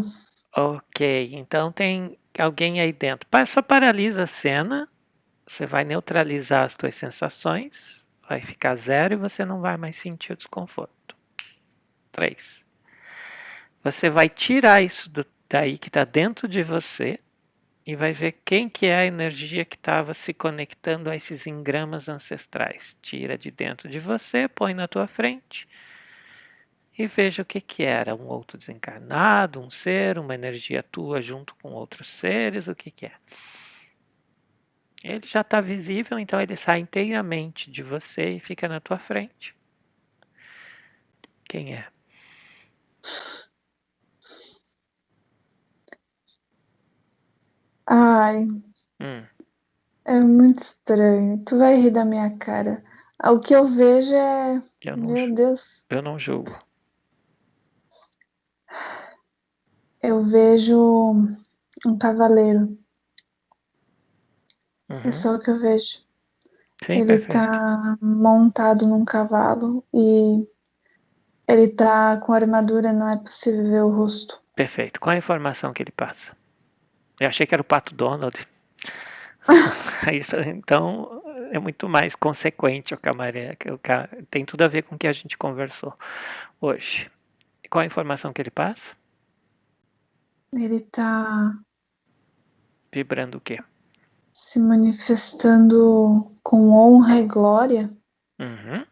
ok. Então tem alguém aí dentro. Só paralisa a cena. Você vai neutralizar as tuas sensações. Vai ficar 0 e você não vai mais sentir o desconforto. 3. Você vai tirar isso daí que está dentro de você e vai ver quem que é a energia que estava se conectando a esses engramas ancestrais. Tira de dentro de você, põe na tua frente e veja o que que era. Um outro desencarnado, um ser, uma energia tua junto com outros seres, o que que é. Ele já está visível, então ele sai inteiramente de você e fica na tua frente. Quem é?
Ai, é muito estranho. Tu vai rir da minha cara. O que eu vejo é.
Eu não,
Meu Deus.
eu não julgo.
Eu vejo um cavaleiro. É
Uhum.
só o que eu vejo.
Sim,
Ele
perfeito.
tá montado num cavalo e ele tá com armadura, não é possível ver o rosto.
Perfeito. Qual a informação que ele passa? Eu achei que era o Pato Donald. Isso, então é muito mais consequente o camaré. Tem tudo a ver com o que a gente conversou hoje. Qual a informação que ele passa?
Ele tá
Vibrando o quê?
se manifestando com honra e glória.
Uhum.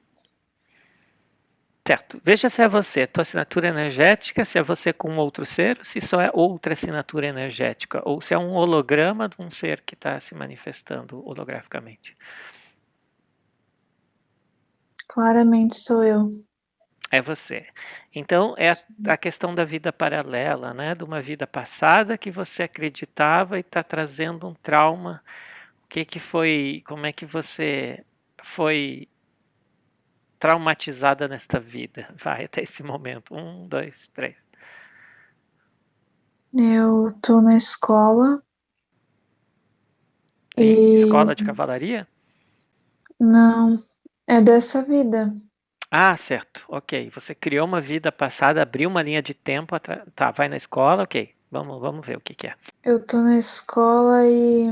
Certo. Veja se é você, tua assinatura energética, se é você com outro ser, se só é outra assinatura energética, ou se é um holograma de um ser que está se manifestando holograficamente.
Claramente sou eu.
É você. Então é a questão da vida paralela, né? De uma vida passada que você acreditava e está trazendo um trauma. O que que foi? Como é que você foi traumatizada nesta vida? Vai até esse momento. 1, 2, 3.
Eu tô na escola
Sim,
e
escola de cavalaria?
não, é dessa vida.
Ah, certo. Ok. Você criou uma vida passada, abriu uma linha de tempo. Tá, vai na escola, ok. Vamos ver o que que é.
Eu tô na escola e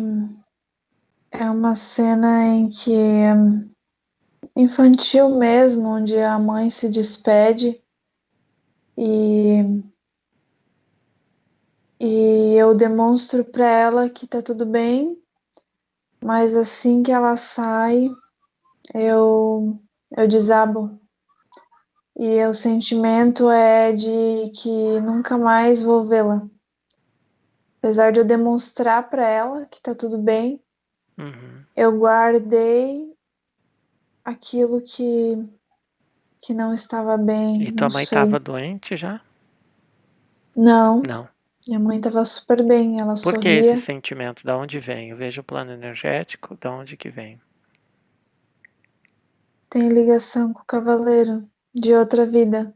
é uma cena em que infantil mesmo, onde a mãe se despede e, e eu demonstro para ela que tá tudo bem, mas assim que ela sai, eu desabo. E o sentimento é de que nunca mais vou vê-la. Apesar de eu demonstrar para ela que tá tudo bem,
Uhum.
eu guardei aquilo que não estava bem,
E tua
não
mãe
sei.
estava doente já?
Não,
Não.
minha mãe estava super bem, ela
Por que esse
sorria.
sentimento? Da onde vem? Eu vejo o plano energético, da onde que vem?
Tem ligação com o cavaleiro de outra vida.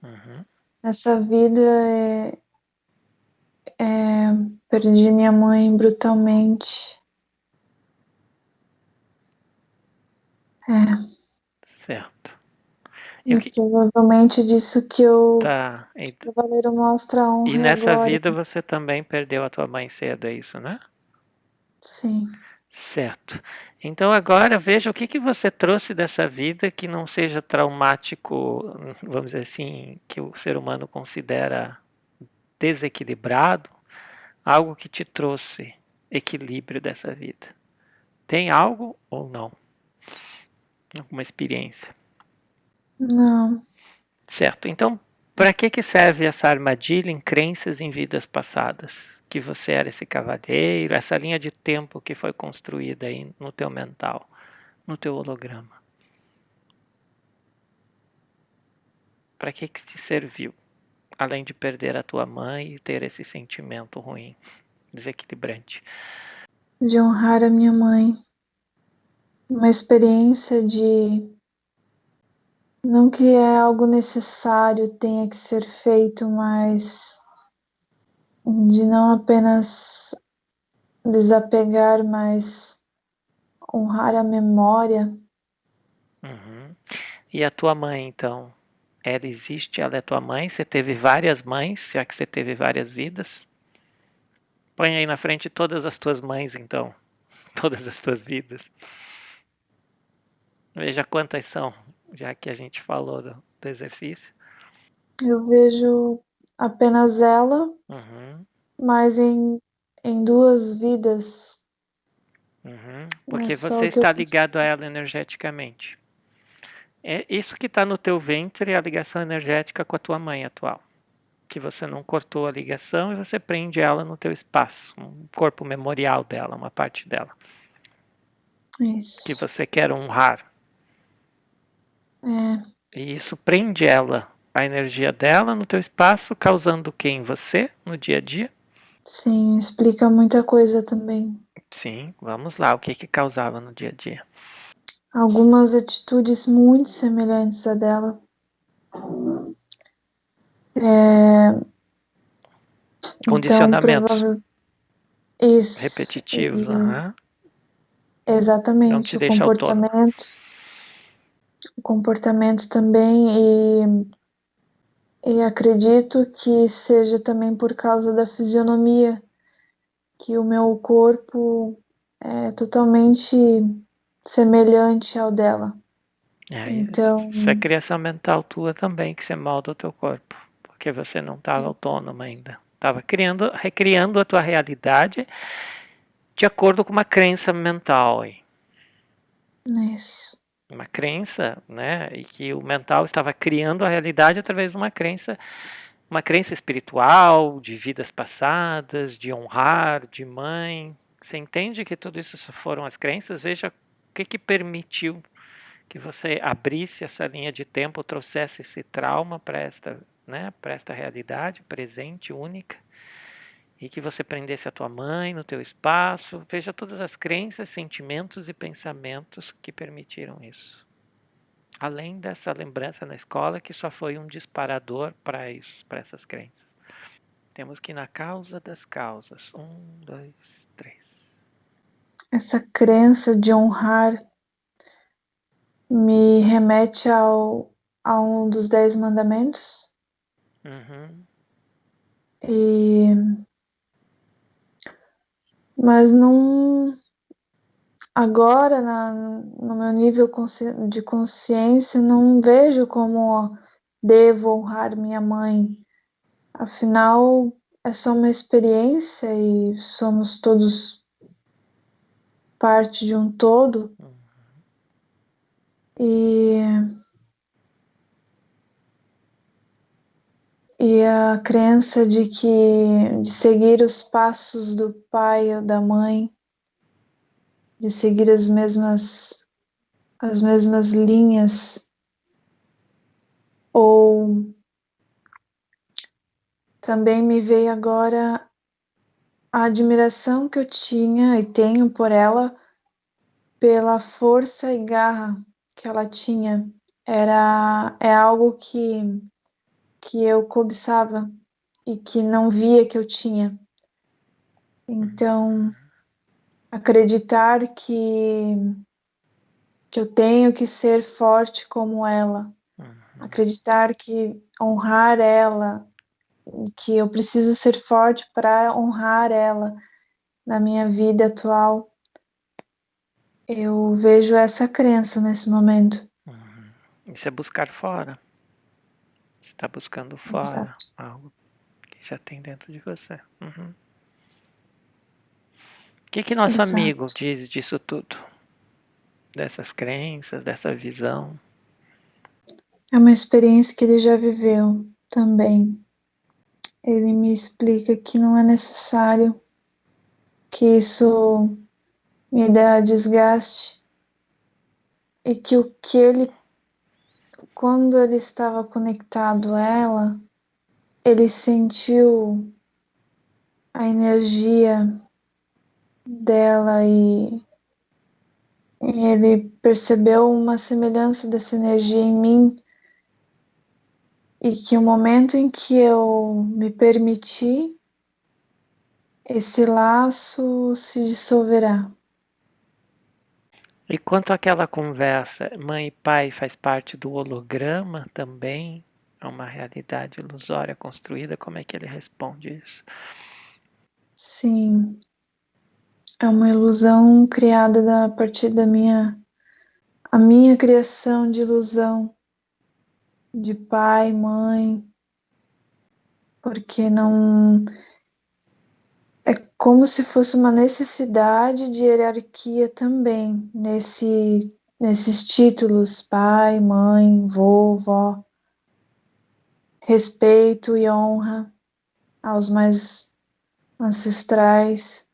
Uhum.
Nessa vida perdi minha mãe brutalmente.
Certo.
E provavelmente disso que
Tá.
o Cavaleiro mostra a
E
honra e a
nessa
glória.
vida você também perdeu a tua mãe cedo, é isso, né?
Sim.
Certo. Então agora veja o que você trouxe dessa vida que não seja traumático, vamos dizer assim, que o ser humano considera desequilibrado, algo que te trouxe equilíbrio dessa vida. Tem algo ou não? Alguma experiência?
Não.
Certo. Então, para que serve essa armadilha em crenças em vidas passadas? Que você era esse cavaleiro, essa linha de tempo que foi construída aí no teu mental, no teu holograma. Para que te serviu? Além de perder a tua mãe e ter esse sentimento ruim, desequilibrante.
De honrar a minha mãe. Uma experiência de não que é algo necessário, tenha que ser feito, mas de não apenas desapegar, mas honrar a memória.
Uhum. E a tua mãe, então? Ela existe? Ela é tua mãe? Você teve várias mães, já que você teve várias vidas? Põe aí na frente todas as tuas mães, então. Todas as tuas vidas. Veja quantas são, já que a gente falou do exercício.
Eu vejo apenas ela,
Uhum,
mas em duas vidas.
uhum.
É
Porque
só
você
o que eu
está
consigo.
ligado a ela energeticamente. É isso que está no teu ventre, é a ligação energética com a tua mãe atual. Que você não cortou a ligação e você prende ela no teu espaço, um corpo memorial dela, uma parte dela, que
Isso.
você quer honrar.
É,
E isso prende ela, a energia dela no teu espaço, causando o que em você, no dia a dia?
sim, explica muita coisa também.
Sim, vamos lá, o que causava no dia a dia?
Algumas atitudes muito semelhantes à dela. É, então,
Condicionamentos
provável. Isso.
repetitivos, aham. Não te
Exatamente,
deixa autônomo.
o comportamento também, e acredito que seja também por causa da fisionomia, que o meu corpo é totalmente semelhante ao dela.
É,
Então,
isso é criação mental tua também, que você molda o teu corpo. Porque você não estava autônomo ainda. Estava recriando a tua realidade de acordo com uma crença mental.
isso.
Uma crença, né? E que o mental estava criando a realidade através de uma crença espiritual, de vidas passadas, de honrar, de mãe. Você entende que tudo isso foram as crenças? Veja o que permitiu que você abrisse essa linha de tempo, trouxesse esse trauma para esta, né, para esta realidade presente, única, e que você prendesse a tua mãe no teu espaço. Veja todas as crenças, sentimentos e pensamentos que permitiram isso. Além dessa lembrança na escola, que só foi um disparador para isso, para essas crenças. Temos que ir na causa das causas. 1, 2, 3.
Essa crença de honrar me remete a um dos 10 mandamentos.
Uhum.
E, mas não agora no meu nível de consciência não vejo como devo honrar minha mãe. Afinal, é só uma experiência e somos todos parte de um todo.
Uhum.
E, e a crença de seguir os passos do pai ou da mãe, de seguir as mesmas linhas, ou também me veio agora a admiração que eu tinha e tenho por ela, pela força e garra que ela tinha. É algo que eu cobiçava e que não via que eu tinha. Então, acreditar que eu tenho que ser forte como ela, acreditar que honrar ela, que eu preciso ser forte para honrar ela na minha vida atual. Eu vejo essa crença nesse momento.
Isso é buscar fora. Você está buscando fora
Exato.
algo que já tem dentro de você. O que nosso amigo
Exato.
diz disso tudo? Dessas crenças, dessa visão?
É uma experiência que ele já viveu também. Ele me explica que não é necessário, que isso me dá desgaste e que o que ele, quando ele estava conectado a ela, ele sentiu a energia dela e ele percebeu uma semelhança dessa energia em mim e que o momento em que eu me permiti, esse laço se dissolverá.
E quanto àquela conversa, mãe e pai faz parte do holograma também? É uma realidade ilusória construída? Como é que ele responde isso?
Sim, é uma ilusão criada a partir da a minha criação de ilusão de pai, mãe, porque não é como se fosse uma necessidade de hierarquia também nesses títulos, pai, mãe, vô, vó, respeito e honra aos mais ancestrais.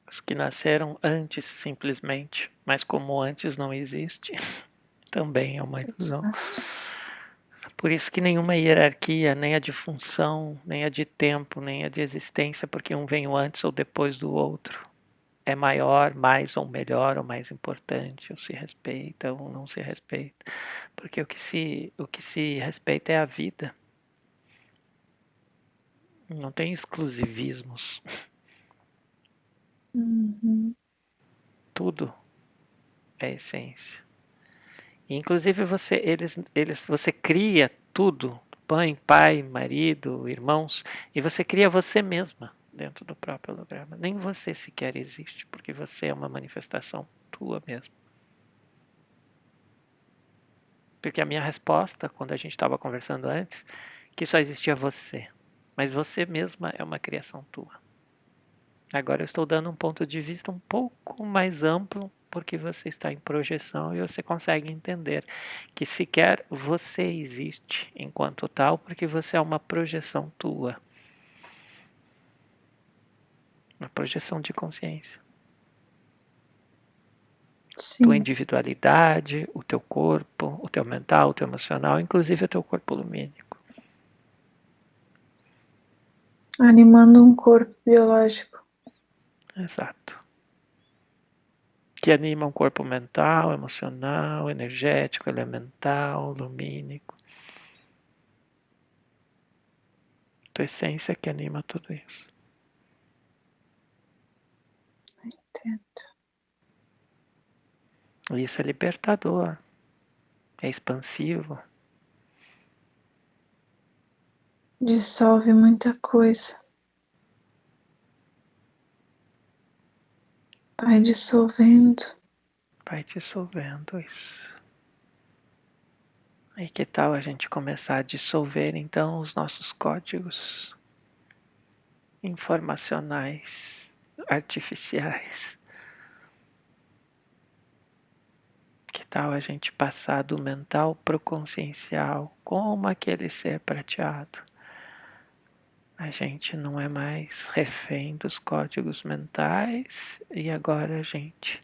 Os que nasceram antes, simplesmente, mas como antes não existe, também é uma ilusão. Por isso que nenhuma hierarquia, nem a de função, nem a de tempo, nem a de existência, porque um veio antes ou depois do outro, é maior, mais ou melhor, ou mais importante, ou se respeita ou não se respeita. Porque o que se respeita é a vida. Não tem exclusivismos.
Uhum.
Tudo é essência. E, inclusive você cria tudo, mãe, pai, marido, irmãos, e você cria você mesma dentro do próprio holograma. Nem você sequer existe, porque você é uma manifestação tua mesma. Porque a minha resposta, quando a gente estava conversando antes, que só existia você. Mas você mesma é uma criação tua. Agora eu estou dando um ponto de vista um pouco mais amplo, porque você está em projeção e você consegue entender que sequer você existe enquanto tal, porque você é uma projeção tua. Uma projeção de consciência. Tua
Sim,
individualidade, o teu corpo, o teu mental, o teu emocional, inclusive o teu corpo lumínico.
animando um corpo biológico.
Exato. Que anima um corpo mental, emocional, energético, elemental, lumínico. Tua essência que anima tudo isso.
Entendo.
Isso é libertador, é expansivo.
Dissolve muita coisa. Vai dissolvendo.
Vai dissolvendo isso. E que tal a gente começar a dissolver então os nossos códigos informacionais, artificiais? Que tal a gente passar do mental para o consciencial, como aquele ser prateado? A gente não é mais refém dos códigos mentais e agora a gente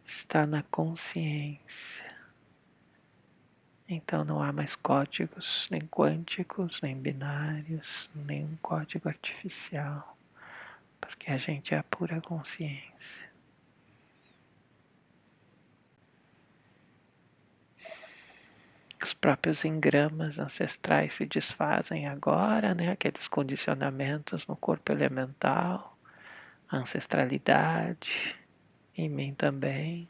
está na consciência. Então não há mais códigos, nem quânticos, nem binários, nenhum código artificial, porque a gente é a pura consciência. os próprios engramas ancestrais se desfazem agora, né? Aqueles condicionamentos no corpo elemental, a ancestralidade, em mim também.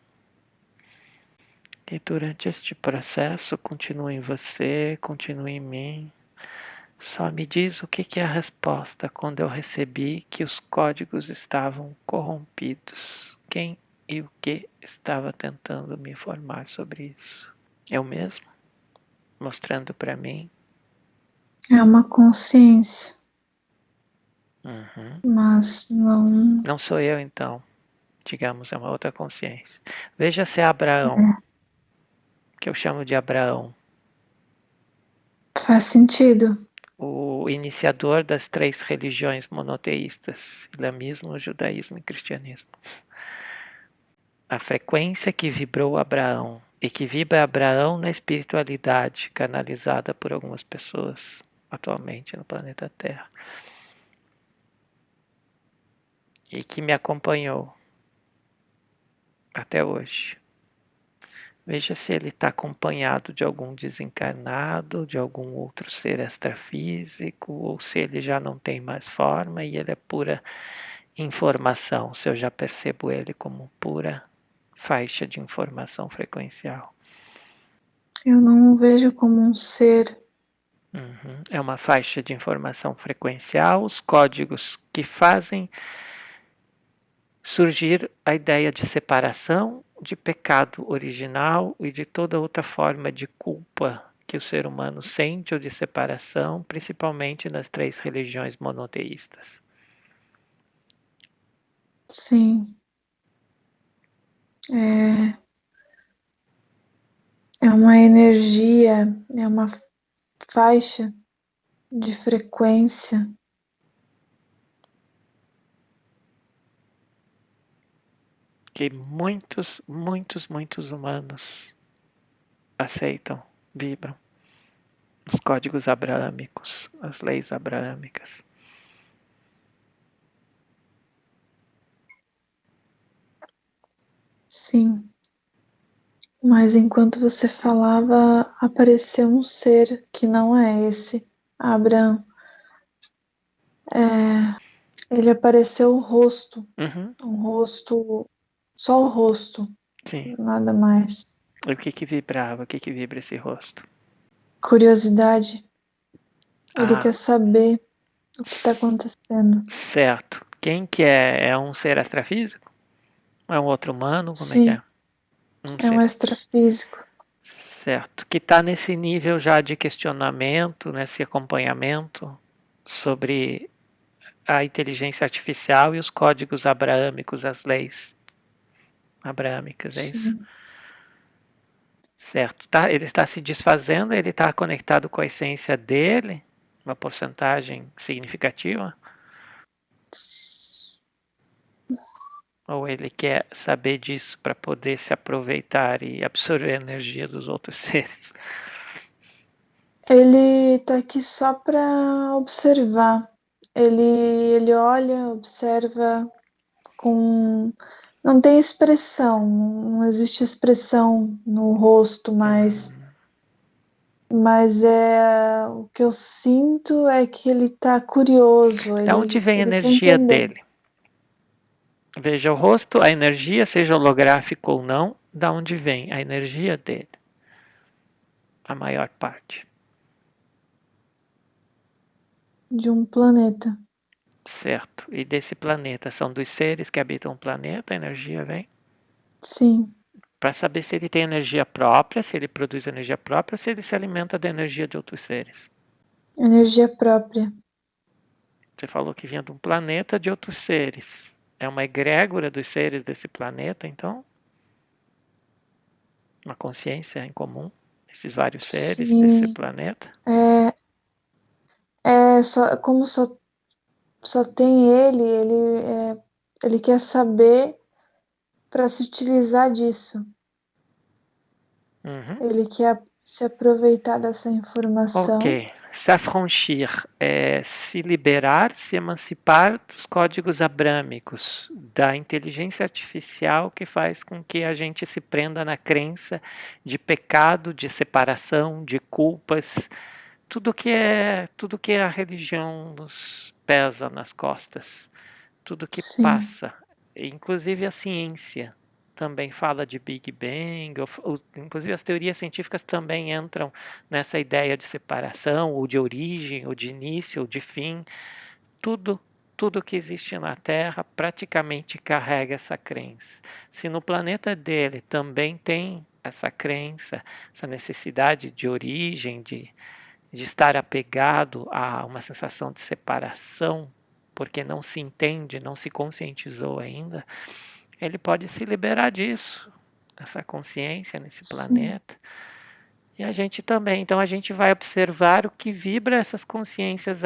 E durante este processo, continua em você, continua em mim. Só me diz o que é a resposta quando eu recebi que os códigos estavam corrompidos. Quem e o que estava tentando me informar sobre isso? Eu mesmo? Mostrando para mim.
É uma consciência,
Uhum.
mas não.
Não sou eu, então. Digamos, é uma outra consciência. Veja se é Abraão,
É,
que eu chamo de Abraão,
faz sentido.
o iniciador das 3 religiões monoteístas: islamismo, judaísmo e cristianismo. A frequência que vibrou Abraão e que vibra Abraão na espiritualidade canalizada por algumas pessoas atualmente no planeta Terra e que me acompanhou até hoje. Veja se ele está acompanhado de algum desencarnado, de algum outro ser extrafísico, ou se ele já não tem mais forma e ele é pura informação, se eu já percebo ele como pura faixa de informação frequencial.
Eu não o vejo como um ser.
Uhum. É uma faixa de informação frequencial, os códigos que fazem surgir a ideia de separação, de pecado original e de toda outra forma de culpa que o ser humano sente ou de separação, principalmente nas 3 religiões monoteístas.
Sim. É, é uma energia, é uma faixa de frequência
Que muitos humanos aceitam, vibram. Os códigos abraâmicos, as leis abraâmicas.
sim. Mas enquanto você falava, apareceu um ser que não é esse, Abraham. Ele apareceu o rosto,
Uhum,
um rosto, só o rosto,
sim.
nada mais.
E o que vibrava? O que vibra esse rosto?
Curiosidade. Ele
Ah,
quer saber o que está acontecendo.
certo. Quem que é? É um ser extrafísico? É um outro humano? Como é que é?
Sim,
Um
é um
ser.
extrafísico.
Certo. Que está nesse nível já de questionamento, nesse acompanhamento sobre a inteligência artificial e os códigos abraâmicos, as leis abraâmicas, é isso?
Sim.
Certo. Tá, ele está se desfazendo, ele está conectado com a essência dele, uma porcentagem significativa? Ou ele quer saber disso para poder se aproveitar e absorver a energia dos outros seres?
Ele tá aqui só para observar. Ele olha, observa com. Não tem expressão, não existe expressão no rosto, mas é o que eu sinto é que ele tá curioso,
Da onde vem a
ele quer
energia
entender.
dele? Veja o rosto, a energia, seja holográfico ou não, da onde vem a energia dele? A maior parte.
De um planeta.
Certo. E desse planeta, são dos seres que habitam o planeta, a energia vem?
Sim,
Para saber se ele tem energia própria, se ele produz energia própria, se ele se alimenta da energia de outros seres.
energia própria.
Você falou que vinha de um planeta de outros seres. É uma egrégora dos seres desse planeta, então? Uma consciência em comum, esses vários seres desse
Sim,
planeta?
é, como só tem ele quer saber para se utilizar disso.
Uhum.
Ele quer se aproveitar dessa informação.
Ok. S'affranchir é se liberar, se emancipar dos códigos abrâmicos, da inteligência artificial que faz com que a gente se prenda na crença de pecado, de separação, de culpas, tudo que a religião nos pesa nas costas, tudo que
Sim,
passa, inclusive a ciência também fala de Big Bang, inclusive as teorias científicas também entram nessa ideia de separação, ou de origem, ou de início, ou de fim. Tudo que existe na Terra praticamente carrega essa crença. Se no planeta dele também tem essa crença, essa necessidade de origem, de estar apegado a uma sensação de separação, porque não se entende, não se conscientizou ainda, ele pode se liberar disso, essa consciência nesse
sim,
planeta. E a gente também. Então a gente vai observar o que vibra essas consciências,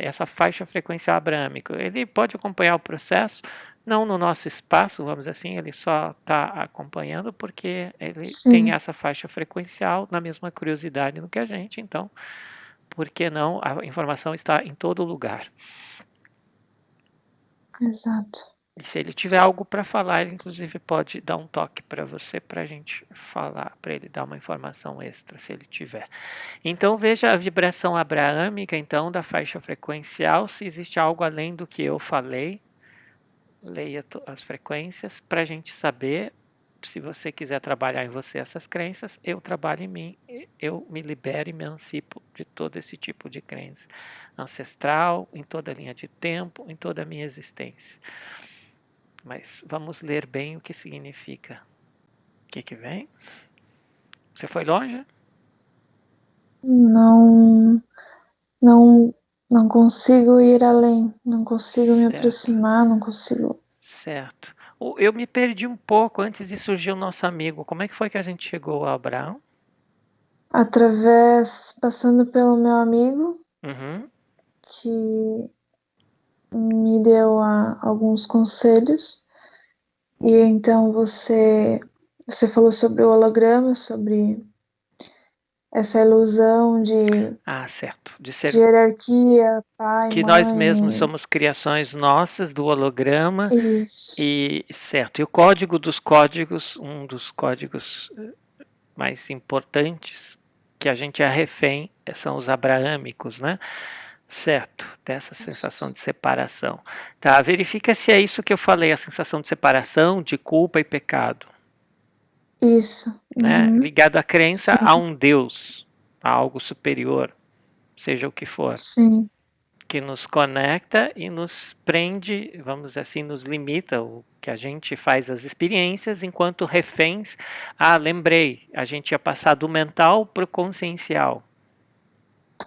essa faixa frequencial abrâmica. Ele pode acompanhar o processo, não no nosso espaço, vamos dizer assim, ele só está acompanhando porque ele tem
sim,
essa faixa frequencial na mesma curiosidade do que a gente. Então, por que não? A informação está em todo lugar.
exato.
E se ele tiver algo para falar, ele inclusive pode dar um toque para você, para a gente falar, para ele dar uma informação extra, se ele tiver. Então veja a vibração abraâmica, então, da faixa frequencial, se existe algo além do que eu falei, leia as frequências, para a gente saber, se você quiser trabalhar em você essas crenças, eu trabalho em mim, eu me libero e me emancipo de todo esse tipo de crença ancestral, em toda a linha de tempo, em toda a minha existência. Mas vamos ler bem o que significa. O que vem? Você foi longe?
Não, não, não consigo ir além, não consigo me
Certo,
aproximar, não consigo.
certo. Eu me perdi um pouco antes de surgir o nosso amigo. Como é que foi que a gente chegou ao Abraão?
Passando pelo meu amigo,
Uhum.
que me deu alguns conselhos, e então você falou sobre o holograma, sobre essa ilusão
Ah, certo. De
de
ser
hierarquia, pai,
que nós
mãe,
mesmos somos criações nossas do holograma
isso,
e certo. E o código dos códigos, um dos códigos mais importantes que a gente é refém são os abraâmicos, né? Certo, dessa sensação de separação. Tá, verifica se é isso que eu falei, a sensação de separação, de culpa e pecado,
isso,
né?
uhum,
Ligado à crença
sim,
a um Deus, a algo superior, seja o que for,
sim,
que nos conecta e nos prende, vamos dizer assim, nos limita, o que a gente faz as experiências enquanto reféns. Ah, lembrei, a gente ia passar do mental para o consciencial.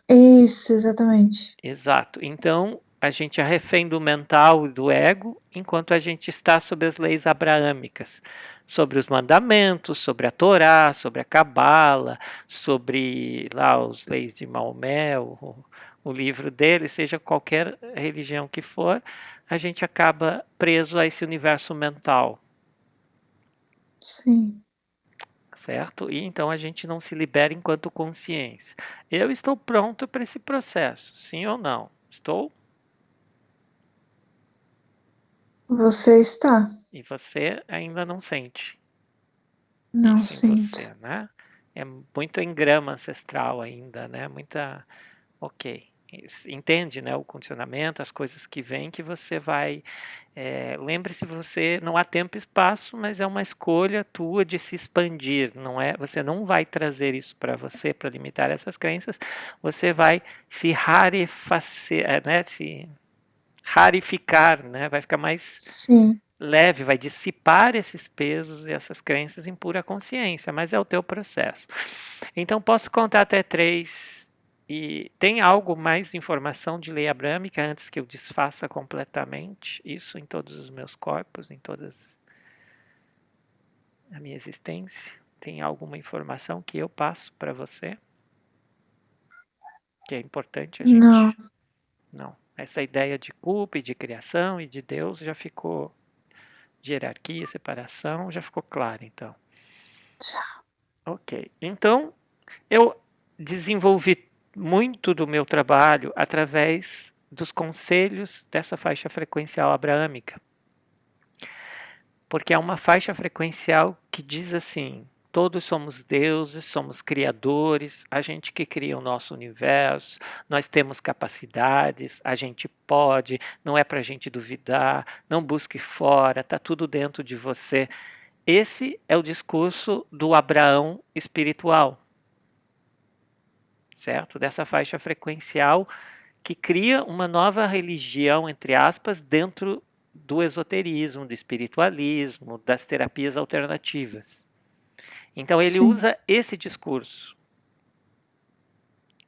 isso, exatamente,
Exato. Então, a gente é refém do mental e do ego, enquanto a gente está sob as leis abraâmicas, sobre os mandamentos, sobre a Torá, sobre a Cabala, sobre lá os leis de Maomé, o livro dele, seja qualquer religião que for, a gente acaba preso a esse universo mental,
sim.
certo? E então a gente não se libera enquanto consciência. Eu estou pronto para esse processo, sim ou não? Estou?
Você está,
E você ainda não sente
não
isso em
sinto.
você, né? É muito em grama ancestral ainda, né? Muita. Ok. Entende, né? O condicionamento, as coisas que vêm que você vai. Lembre-se, você não há tempo e espaço, mas é uma escolha tua de se expandir. Não é? Você não vai trazer isso para você para limitar essas crenças. Você vai se rarefacer, né? Se rarificar, né? Vai ficar mais
Sim,
leve, vai dissipar esses pesos e essas crenças em pura consciência, mas é o teu processo. Então posso contar até 3 e tem algo mais de informação de lei abrâmica antes que eu desfaça completamente isso em todos os meus corpos, em toda a minha existência? Tem alguma informação que eu passo para você que é importante a
não,
gente? Não. Essa ideia de culpa e de criação e de Deus já ficou, de hierarquia, separação, já ficou clara então.
já,
Ok, então Eu desenvolvi muito do meu trabalho através dos conselhos dessa faixa frequencial abraâmica. Porque é uma faixa frequencial que diz assim: todos somos deuses, somos criadores, a gente que cria o nosso universo, nós temos capacidades, a gente pode, não é para a gente duvidar, não busque fora, está tudo dentro de você. Esse é o discurso do Abraão espiritual, certo? Dessa faixa frequencial que cria uma nova religião, entre aspas, dentro do esoterismo, do espiritualismo, das terapias alternativas. Então ele
Sim,
usa esse discurso.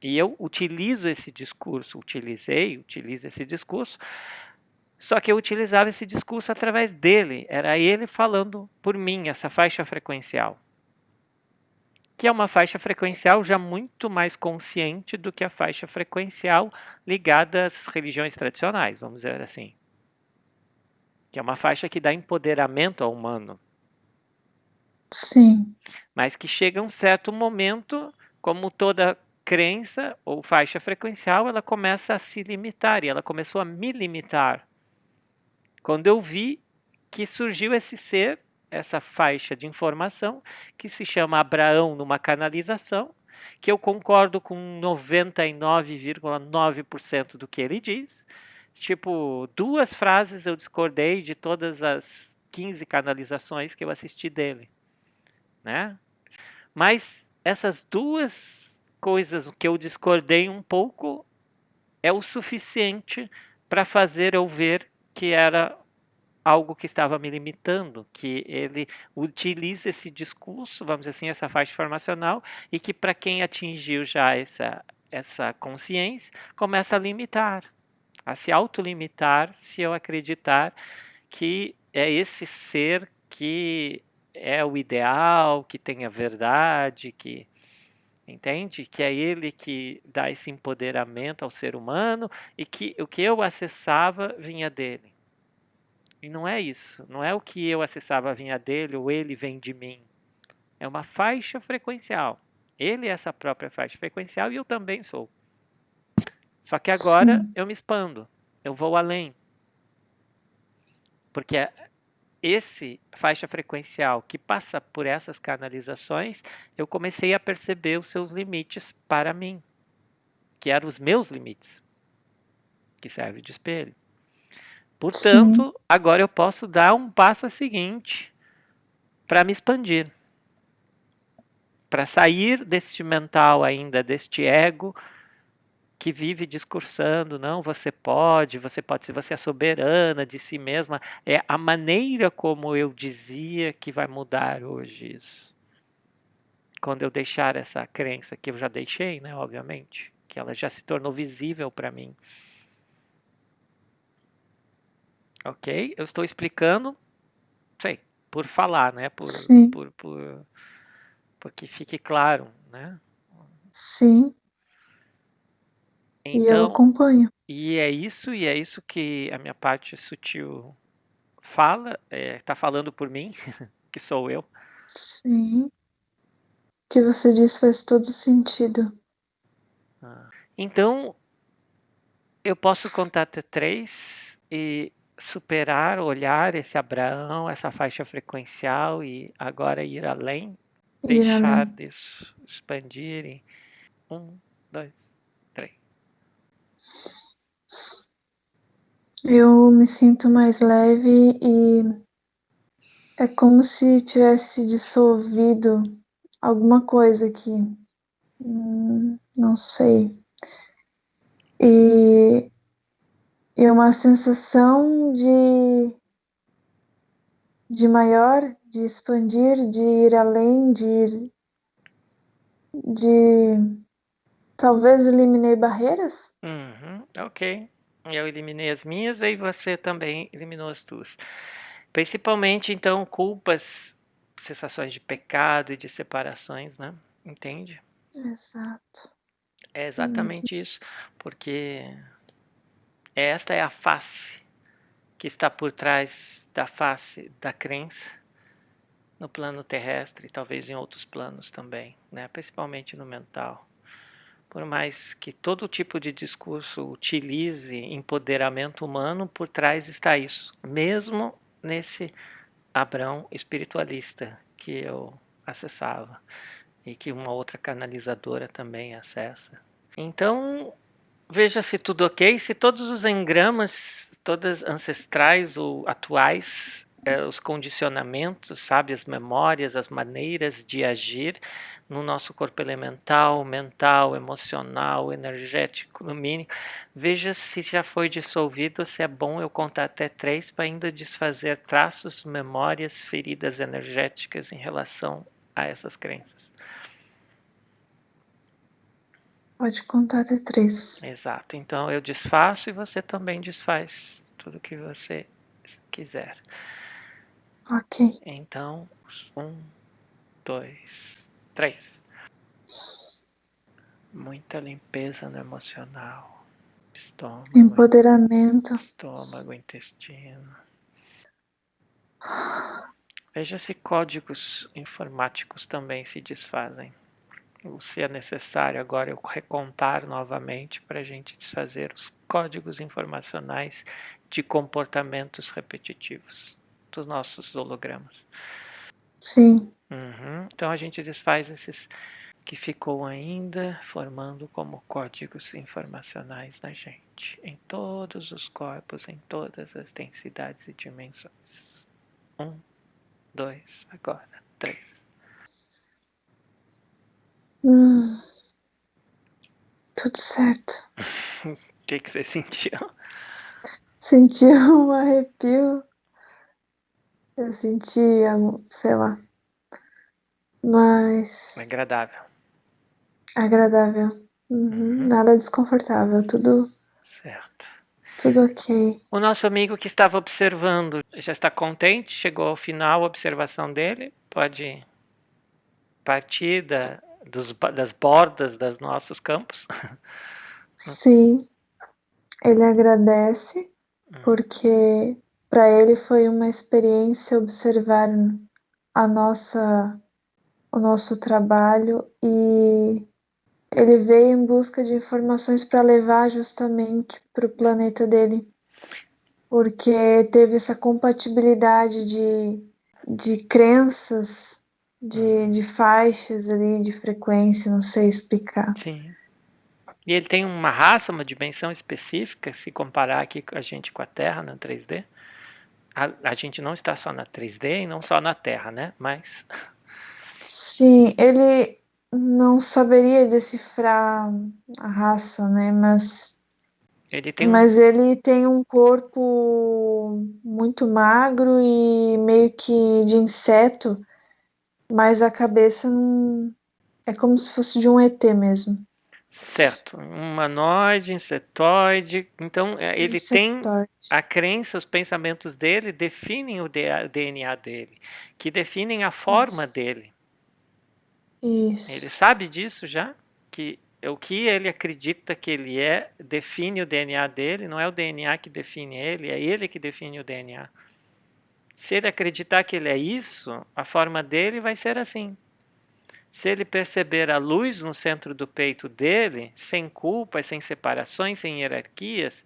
E eu utilizo esse discurso, utilizo esse discurso, só que eu utilizava esse discurso através dele, era ele falando por mim, essa faixa frequencial. Que é uma faixa frequencial já muito mais consciente do que a faixa frequencial ligada às religiões tradicionais, vamos dizer assim. Que é uma faixa que dá empoderamento ao humano,
sim,
mas que chega a um certo momento, como toda crença ou faixa frequencial, ela começa a se limitar, e ela começou a me limitar. Quando eu vi que surgiu esse ser, essa faixa de informação, que se chama Abraão numa canalização, que eu concordo com 99,9% do que ele diz. Tipo, 2 frases eu discordei de todas as 15 canalizações que eu assisti dele, né? Mas essas 2 coisas que eu discordei um pouco é o suficiente para fazer eu ver que era algo que estava me limitando, que ele utiliza esse discurso, vamos dizer assim, essa faixa informacional, e que para quem atingiu já essa consciência, começa a limitar, a se autolimitar se eu acreditar que é esse ser que é o ideal, que tem a verdade, que entende? Que é ele que dá esse empoderamento ao ser humano e que o que eu acessava vinha dele. E não é isso, não é o que eu acessava vinha dele ou ele vem de mim. É uma faixa frequencial. Ele é essa própria faixa frequencial e eu também sou. Só que agora
sim,
eu me expando, eu vou além. Porque esse faixa frequencial que passa por essas canalizações, eu comecei a perceber os seus limites para mim, que eram os meus limites, que serve de espelho.
sim,
Portanto, agora eu posso dar um passo seguinte para me expandir, para sair deste mental ainda, deste ego que vive discursando, não, você pode, se você é soberana de si mesma, é a maneira como eu dizia que vai mudar hoje isso. Quando eu deixar essa crença que eu já deixei, né, obviamente, que ela já se tornou visível para mim. Ok? Eu estou explicando, sei, por falar, né,
sim,
porque fique claro, né?
sim, e eu
Então,
acompanho.
e é isso que a minha parte sutil fala, tá falando por mim, que sou eu.
Sim, o que você disse faz todo sentido.
Então, eu posso contar até 3 e superar, olhar esse Abraão, essa faixa frequencial e agora ir além,
Ir
deixar
além.
disso expandir em 1, 2, 3.
Eu me sinto mais leve e é como se tivesse dissolvido alguma coisa aqui. Não sei. E, e uma sensação de maior, de expandir, de ir além, de talvez eliminei barreiras?
Uhum, ok. Eu eliminei as minhas e você também eliminou as tuas. Principalmente, então, culpas, sensações de pecado e de separações, né? Entende?
Exato.
É
Hum,
exatamente isso, porque esta é a face que está por trás da face da crença, no plano terrestre, talvez em outros planos também, né? Principalmente no mental. Por mais que todo tipo de discurso utilize empoderamento humano, por trás está isso. Mesmo nesse Abrão espiritualista que eu acessava e que uma outra canalizadora também acessa. Então, veja se tudo ok, se todos os engramas, todas ancestrais ou atuais, os condicionamentos, sabe, as memórias, as maneiras de agir no nosso corpo elemental, mental, emocional, energético, no mínimo. Veja se já foi dissolvido, se é bom eu contar até 3 para ainda desfazer traços, memórias, feridas energéticas em relação a essas crenças.
Pode contar até 3.
Exato. Então eu desfaço e você também desfaz tudo que você quiser.
Ok.
Então, 1, 2, 3. Muita limpeza no emocional.
Empoderamento.
Estômago, intestino. Veja se códigos informáticos também se desfazem. Ou se é necessário agora eu recontar novamente para a gente desfazer os códigos informacionais de comportamentos repetitivos dos nossos hologramas.
Sim.
Então a gente desfaz esses que ficou ainda, formando como códigos informacionais na gente, em todos os corpos, em todas as densidades e dimensões. 1, 2, agora 3.
Tudo certo.
O que você sentiu?
Senti um arrepio. Eu senti, sei lá, mas
Agradável.
agradável. Nada desconfortável.
Certo.
Tudo ok.
O nosso amigo que estava observando já está contente, chegou ao final a observação dele, pode partir das bordas dos nossos campos.
Sim, ele agradece porque para ele foi uma experiência observar o nosso trabalho e ele veio em busca de informações para levar justamente para o planeta dele, porque teve essa compatibilidade de crenças, de faixas ali, de frequência, não sei explicar.
Sim. E ele tem uma raça, uma dimensão específica, se comparar aqui a gente com a Terra na 3D. A gente não está só na 3D e não só na Terra, né? Mas
Sim, ele não saberia decifrar a raça, né? Mas ele tem um corpo muito magro e meio que de inseto, mas a cabeça é como se fosse de um ET mesmo.
certo, humanoide, insetoide. Então ele tem
Insetoide.
a crença, os pensamentos dele definem o DNA dele, que definem a forma dele. Ele
Isso.
sabe disso já? Que o que ele acredita que ele é define o DNA dele, não é o DNA que define ele, é ele que define o DNA. Se ele acreditar que ele é isso, a forma dele vai ser assim. Se ele perceber a luz no centro do peito dele, sem culpas, sem separações, sem hierarquias,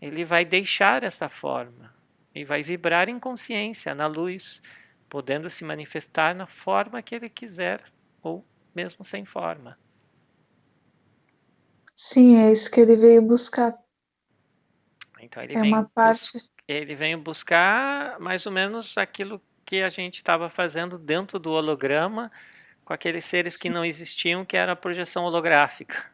ele vai deixar essa forma e vai vibrar em consciência, na luz, podendo se manifestar na forma que ele quiser, ou mesmo sem forma.
Sim, é isso que ele veio buscar.
Então
É uma parte.
ele vem buscar mais ou menos aquilo que a gente estava fazendo dentro do holograma, com aqueles seres que não existiam, que era a projeção holográfica.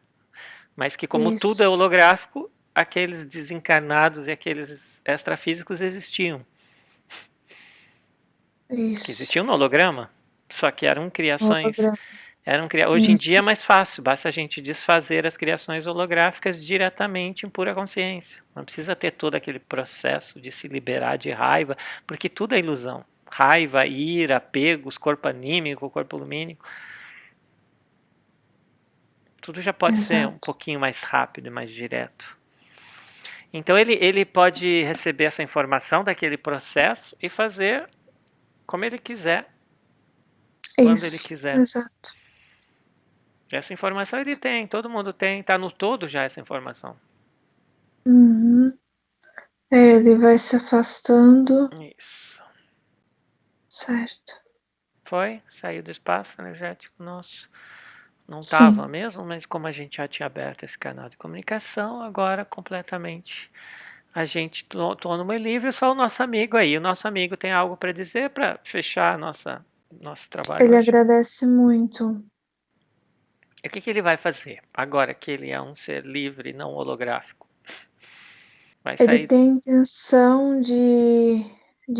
Mas que, como tudo é
Isso.
holográfico, aqueles desencarnados e aqueles extrafísicos existiam. Que
Isso.
existiam no holograma, só que eram criações.
Holograma.
Hoje em dia é mais fácil, basta a gente desfazer as criações holográficas diretamente em pura consciência. Não precisa ter todo aquele processo de se liberar de raiva, porque tudo é ilusão. Raiva, ira, apegos, corpo anímico, corpo lumínico. Tudo já pode ser um
Exato.
pouquinho mais rápido e mais direto. Então ele pode receber essa informação daquele processo e fazer como ele quiser quando ele
Isso,
quiser.
exato.
Essa informação ele tem, todo mundo tem, tá no todo já essa informação.
Uhum. Ele vai se afastando.
Isso.
Certo.
Saiu do espaço energético nosso. Não estava
Sim.
mesmo, mas como a gente já tinha aberto esse canal de comunicação, agora completamente a gente autônomo e livre, só o nosso amigo aí. O nosso amigo tem algo para dizer para fechar nosso trabalho
Ele
hoje?
agradece muito.
E o que ele vai fazer agora que ele é um ser livre, não holográfico? Vai
Ele
sair.
tem intenção de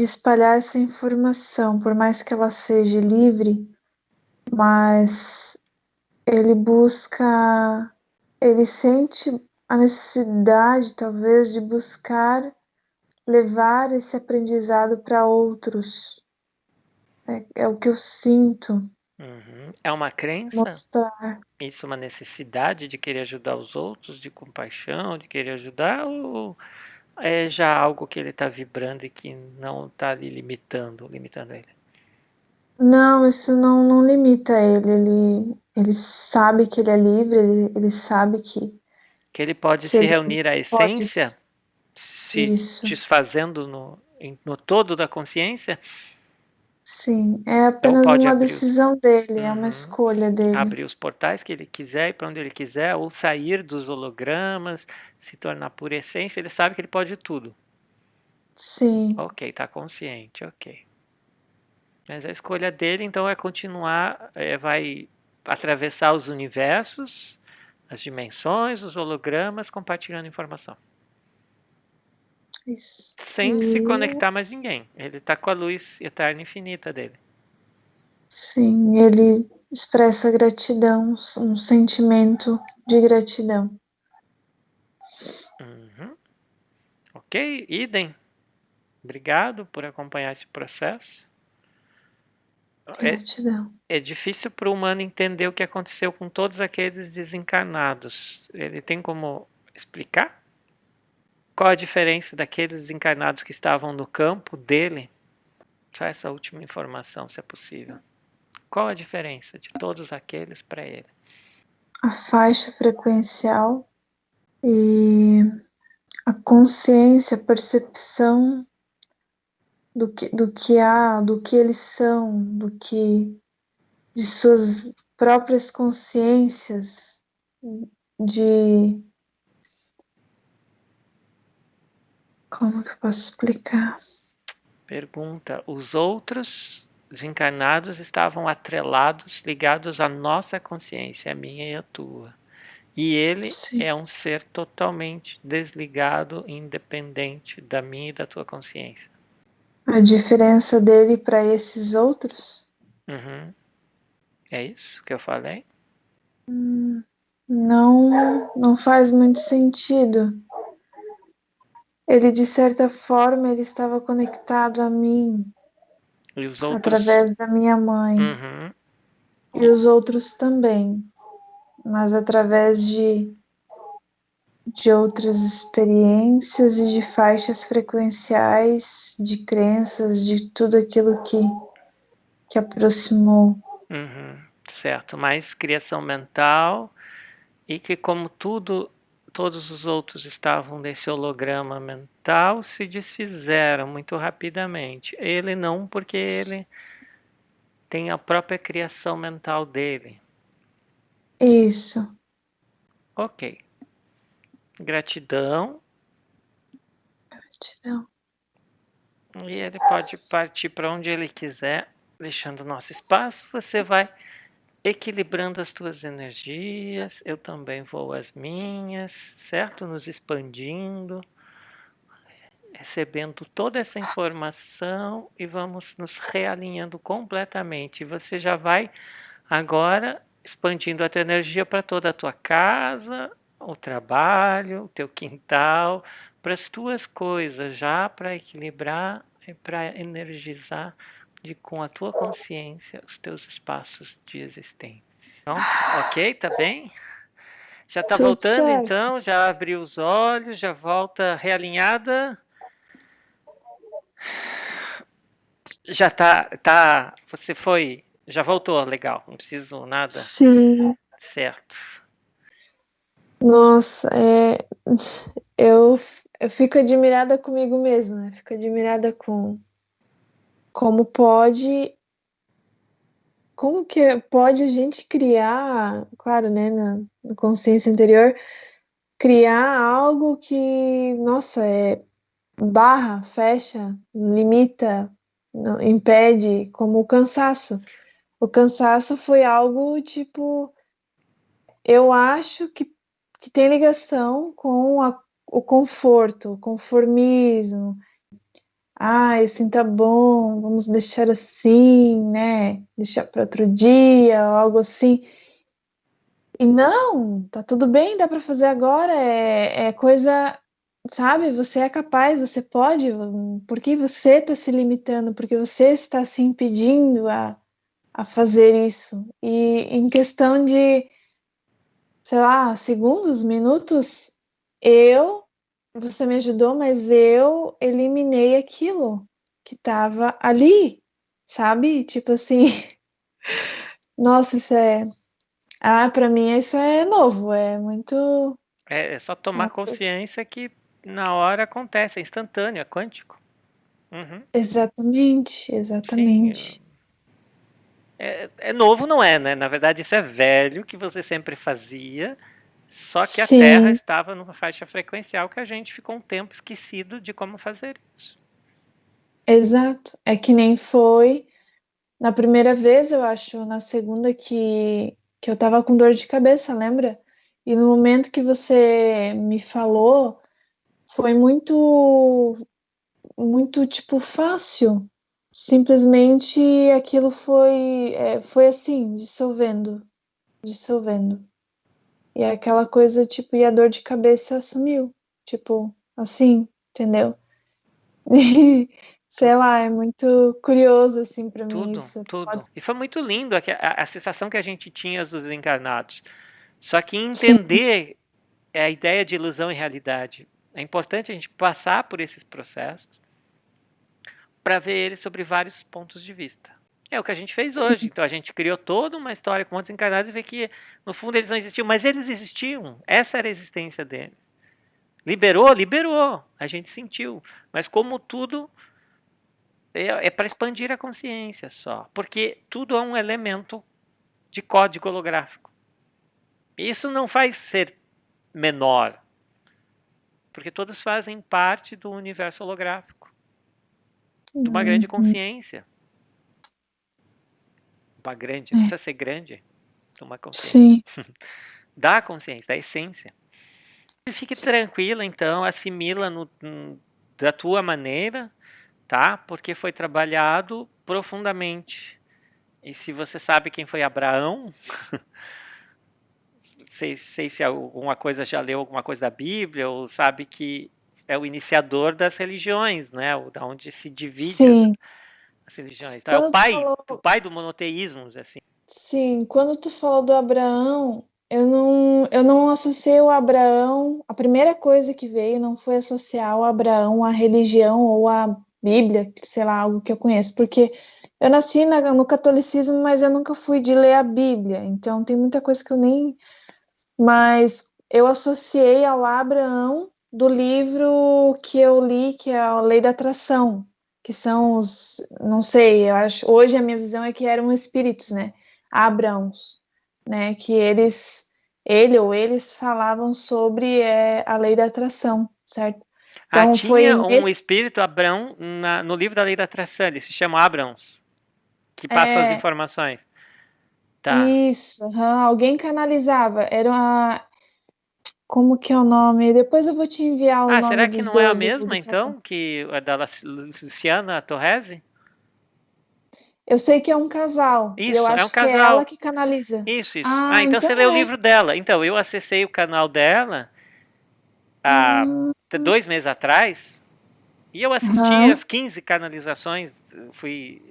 espalhar essa informação, por mais que ela seja livre, mas ele busca, ele sente a necessidade, talvez, de buscar levar esse aprendizado para outros. É o que eu sinto,
Uhum. É uma crença?
mostrar.
Isso é uma necessidade de querer ajudar os outros, de compaixão, de querer ajudar? Ou é já algo que ele está vibrando e que não está ali limitando ele?
Não, isso não limita ele. Ele sabe que ele é livre, ele sabe
Que ele pode
que
se
ele
reunir à
pode.
essência, se
Isso,
desfazendo no todo da consciência,
sim. É
ou
apenas
pode
uma
abrir os,
decisão dele, é uma
uhum,
escolha dele.
abrir os portais que ele quiser e para onde ele quiser, ou sair dos hologramas, se tornar pura essência, ele sabe que ele pode tudo.
Sim,
Ok, está consciente, ok. Mas a escolha dele, então, é continuar, vai atravessar os universos, as dimensões, os hologramas, compartilhando informação.
isso.
Sem se
E
conectar mais ninguém. Ele está com a luz eterna e infinita dele.
sim, ele expressa gratidão, um sentimento de gratidão.
Uhum. Ok, idem. Obrigado por acompanhar esse processo. É,
Gratidão.
é difícil para o humano entender o que aconteceu com todos aqueles desencarnados. Ele tem como explicar? Qual a diferença daqueles desencarnados que estavam no campo dele? Só essa última informação, se é possível. Qual a diferença de todos aqueles para ele?
A faixa frequencial e a consciência, a percepção do que eles são, de suas próprias consciências, de como que eu posso explicar?
Pergunta: os outros desencarnados estavam atrelados, ligados à nossa consciência, a minha e a tua. E ele
Sim.
é um ser totalmente desligado, independente da minha e da tua consciência.
A diferença dele para esses outros?
Uhum. É isso que eu falei?
Não faz muito sentido. Ele, de certa forma, ele estava conectado a mim
E os outros.
através da minha mãe
Uhum.
e os outros também, mas através de outras experiências e de faixas frequenciais, de crenças, de tudo aquilo que aproximou.
Uhum. Certo, mais criação mental e que como todos os outros estavam nesse holograma mental, se desfizeram muito rapidamente. Ele não, porque ele tem a própria criação mental dele.
Isso,
Ok. Gratidão.
gratidão.
E ele pode partir para onde ele quiser, deixando o nosso espaço. Você vai equilibrando as tuas energias, eu também vou as minhas, certo? Nos expandindo, recebendo toda essa informação e vamos nos realinhando completamente. Você já vai agora expandindo a tua energia para toda a tua casa, o trabalho, o teu quintal, para as tuas coisas, já para equilibrar e para energizar com a tua consciência os teus espaços de existência. Pronto, ok, tá bem? Já tá
Tudo
voltando
certo.
então, já abriu os olhos, já volta realinhada. Já você foi Já voltou, legal. Não preciso nada.
Sim.
Certo.
Nossa, eu, eu fico admirada comigo mesma, né? Fico admirada com como pode, como que pode a gente criar, claro, né, na consciência interior, criar algo que, nossa, barra, fecha, limita, impede, como o cansaço. O cansaço foi algo tipo, eu acho que tem ligação com o conforto, o conformismo. Ah, assim tá bom, vamos deixar assim, né? Deixar para outro dia, ou algo assim. E não, tá tudo bem, dá para fazer agora. É coisa, sabe? Você é capaz, você pode. Por que você está se limitando? Porque você está se impedindo a fazer isso. E em questão de, sei lá, segundos, minutos, você me ajudou, mas eu eliminei aquilo que estava ali, sabe? Tipo assim, nossa, para mim isso é novo, é muito.
É só tomar consciência que na hora acontece, é instantâneo, é quântico. Uhum.
Exatamente,
Sim.
exatamente.
É novo, não é, né? Na verdade, isso é velho que você sempre fazia, só que a Terra
Sim,
estava numa faixa frequencial que a gente ficou um tempo esquecido de como fazer isso.
exato. É que nem foi na primeira vez, eu acho, na segunda que eu tava com dor de cabeça, lembra? E no momento que você me falou, foi muito, tipo, fácil. Simplesmente aquilo foi assim, dissolvendo, dissolvendo. E aquela coisa, tipo, e a dor de cabeça sumiu. Tipo, assim, entendeu? E, sei lá, é muito curioso, assim, pra mim
Tudo,
isso.
tudo. E foi muito lindo a sensação que a gente tinha dos encarnados. Só que
Sim,
entender a ideia de ilusão e realidade. É importante a gente passar por esses processos para ver eles sobre vários pontos de vista. É o que a gente fez hoje.
sim,
Então a gente criou toda uma história com muitos encarnados e vê que no fundo eles não existiam, mas eles existiam. Essa era a existência deles. Liberou, liberou. A gente sentiu. Mas como tudo é para expandir a consciência só, porque tudo é um elemento de código holográfico. Isso não faz ser menor, porque todos fazem parte do universo holográfico, de uma grande
uhum,
consciência. Uma grande, não
é,
precisa ser grande, de uma consciência.
sim,
Da consciência, da essência. E fique tranquila, então, assimila da tua maneira, tá? Porque foi trabalhado profundamente. E se você sabe quem foi Abraão, sei se alguma coisa já leu alguma coisa da Bíblia, ou sabe que é o iniciador das religiões, né? Da onde se divide
sim.
as religiões. Então, é
Quando tu
o
falou,
pai do monoteísmo, assim.
sim, quando tu falou do Abraão, eu não associei o Abraão, a primeira coisa que veio não foi associar o Abraão à religião ou à Bíblia, sei lá, algo que eu conheço, porque eu nasci no catolicismo, mas eu nunca fui de ler a Bíblia, então tem muita coisa que eu nem. Mas eu associei ao Abraão do livro que eu li, que é a Lei da Atração, que são os, não sei, eu acho, hoje a minha visão é que eram espíritos, né? Abraãos, né? Que ele ou eles falavam sobre a lei da atração, certo?
Ah,
Então
tinha
foi
um
nesse,
espírito Abrão no livro da Lei da Atração, ele se chama Abrams, que passa as
é,
informações. Tá.
isso, aham, alguém canalizava, era uma, como que é o nome? Depois eu vou te enviar o
Ah,
nome
será que
dos
não é a
dois,
mesma,
do casal.
então, que a da Luciana Torresi?
Eu sei que é um casal, e eu
Isso, é um
acho que é ela
casal.
que canaliza.
Isso. Ah,
Ah,
então você
então
lê o
é.
livro dela. Então, eu acessei o canal dela há
Hum,
2 meses atrás e eu assisti
aham,
as 15 canalizações, fui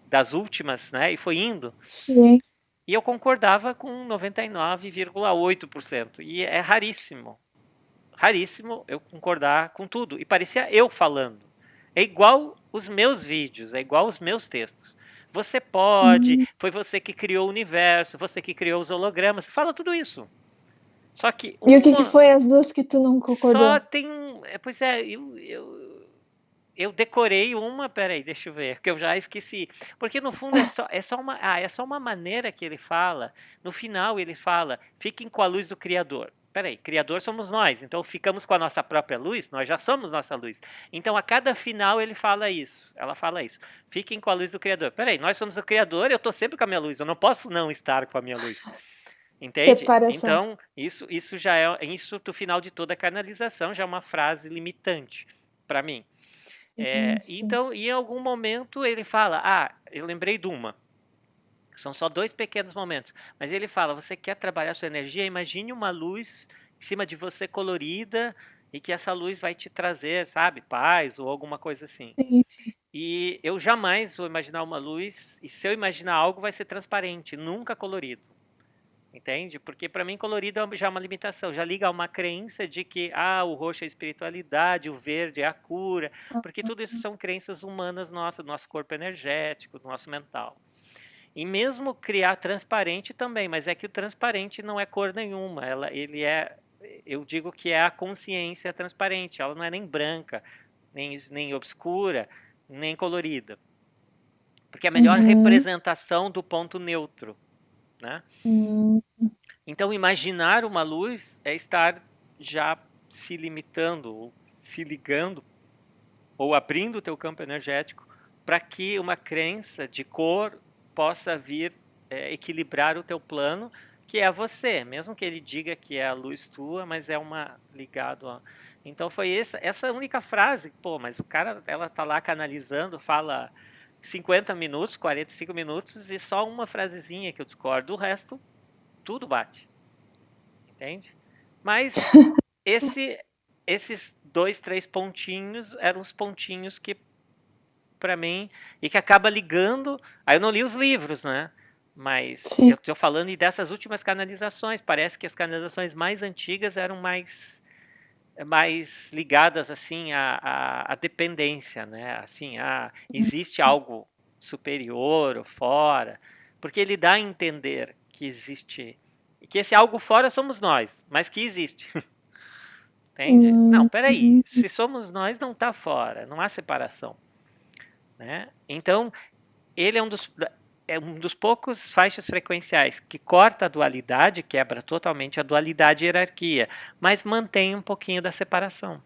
das últimas, né? E foi indo.
sim,
E eu concordava com 99,8%. E é raríssimo, raríssimo eu concordar com tudo. E parecia eu falando. É igual os meus vídeos, é igual os meus textos. Você pode, foi você que criou o universo, você que criou os hologramas, fala tudo isso. Só que
E o que foi as duas que tu não
só
concordou?
tem pois é, eu decorei uma, peraí, deixa eu ver, que eu já esqueci. Porque no fundo é só uma maneira que ele fala. No final ele fala, fiquem com a luz do Criador. Peraí, Criador somos nós, então ficamos com a nossa própria luz, nós já somos nossa luz. Então a cada final ele fala isso, ela fala isso. Fiquem com a luz do Criador. Peraí, nós somos o Criador, eu estou sempre com a minha luz, eu não posso não estar com a minha luz. Entende?
Separação.
Então, isso já é, isso do final de toda a canalização já é uma frase limitante para mim.
Sim, sim.
Então, em algum momento ele fala, eu lembrei de uma. São só 2 pequenos momentos. Mas ele fala, você quer trabalhar sua energia? Imagine uma luz em cima de você colorida e que essa luz vai te trazer, sabe, paz ou alguma coisa assim.
Sim, sim.
E eu jamais vou imaginar uma luz, e se eu imaginar algo vai ser transparente, nunca colorido. Entende? Porque para mim colorido já é uma limitação, já liga a uma crença de que o roxo é a espiritualidade, o verde é a cura, porque tudo isso são crenças humanas nossas, do nosso corpo energético, do nosso mental. E mesmo criar transparente também, mas é que o transparente não é cor nenhuma, ele é, eu digo que é a consciência transparente, ela não é nem branca, nem obscura, nem colorida. Porque é a melhor
Uhum.
representação do ponto neutro, né?
Uhum.
Então, imaginar uma luz é estar já se limitando, ou se ligando, ou abrindo o teu campo energético para que uma crença de cor possa vir equilibrar o teu plano, que é você, mesmo que ele diga que é a luz tua, mas é uma ligado a... Então foi essa única frase, pô, mas o cara, ela tá lá canalizando, fala 50 minutos, 45 minutos e só uma frasezinha que eu discordo, o resto tudo bate. Entende? Mas esses 2, 3 pontinhos eram os pontinhos que, para mim, e que acaba ligando. Aí eu não li os livros, né? Mas eu
Sim.
estou falando e dessas últimas canalizações. Parece que as canalizações mais antigas eram mais ligadas assim à dependência, né? Assim, existe algo superior ou fora, porque ele dá a entender que existe, que esse algo fora somos nós, mas que existe. Entende? Não, peraí.
Uhum.
Se somos nós, não está fora, não há separação, né? Então, ele é um dos poucos faixas frequenciais que corta a dualidade, quebra totalmente a dualidade e hierarquia, mas mantém um pouquinho da separação,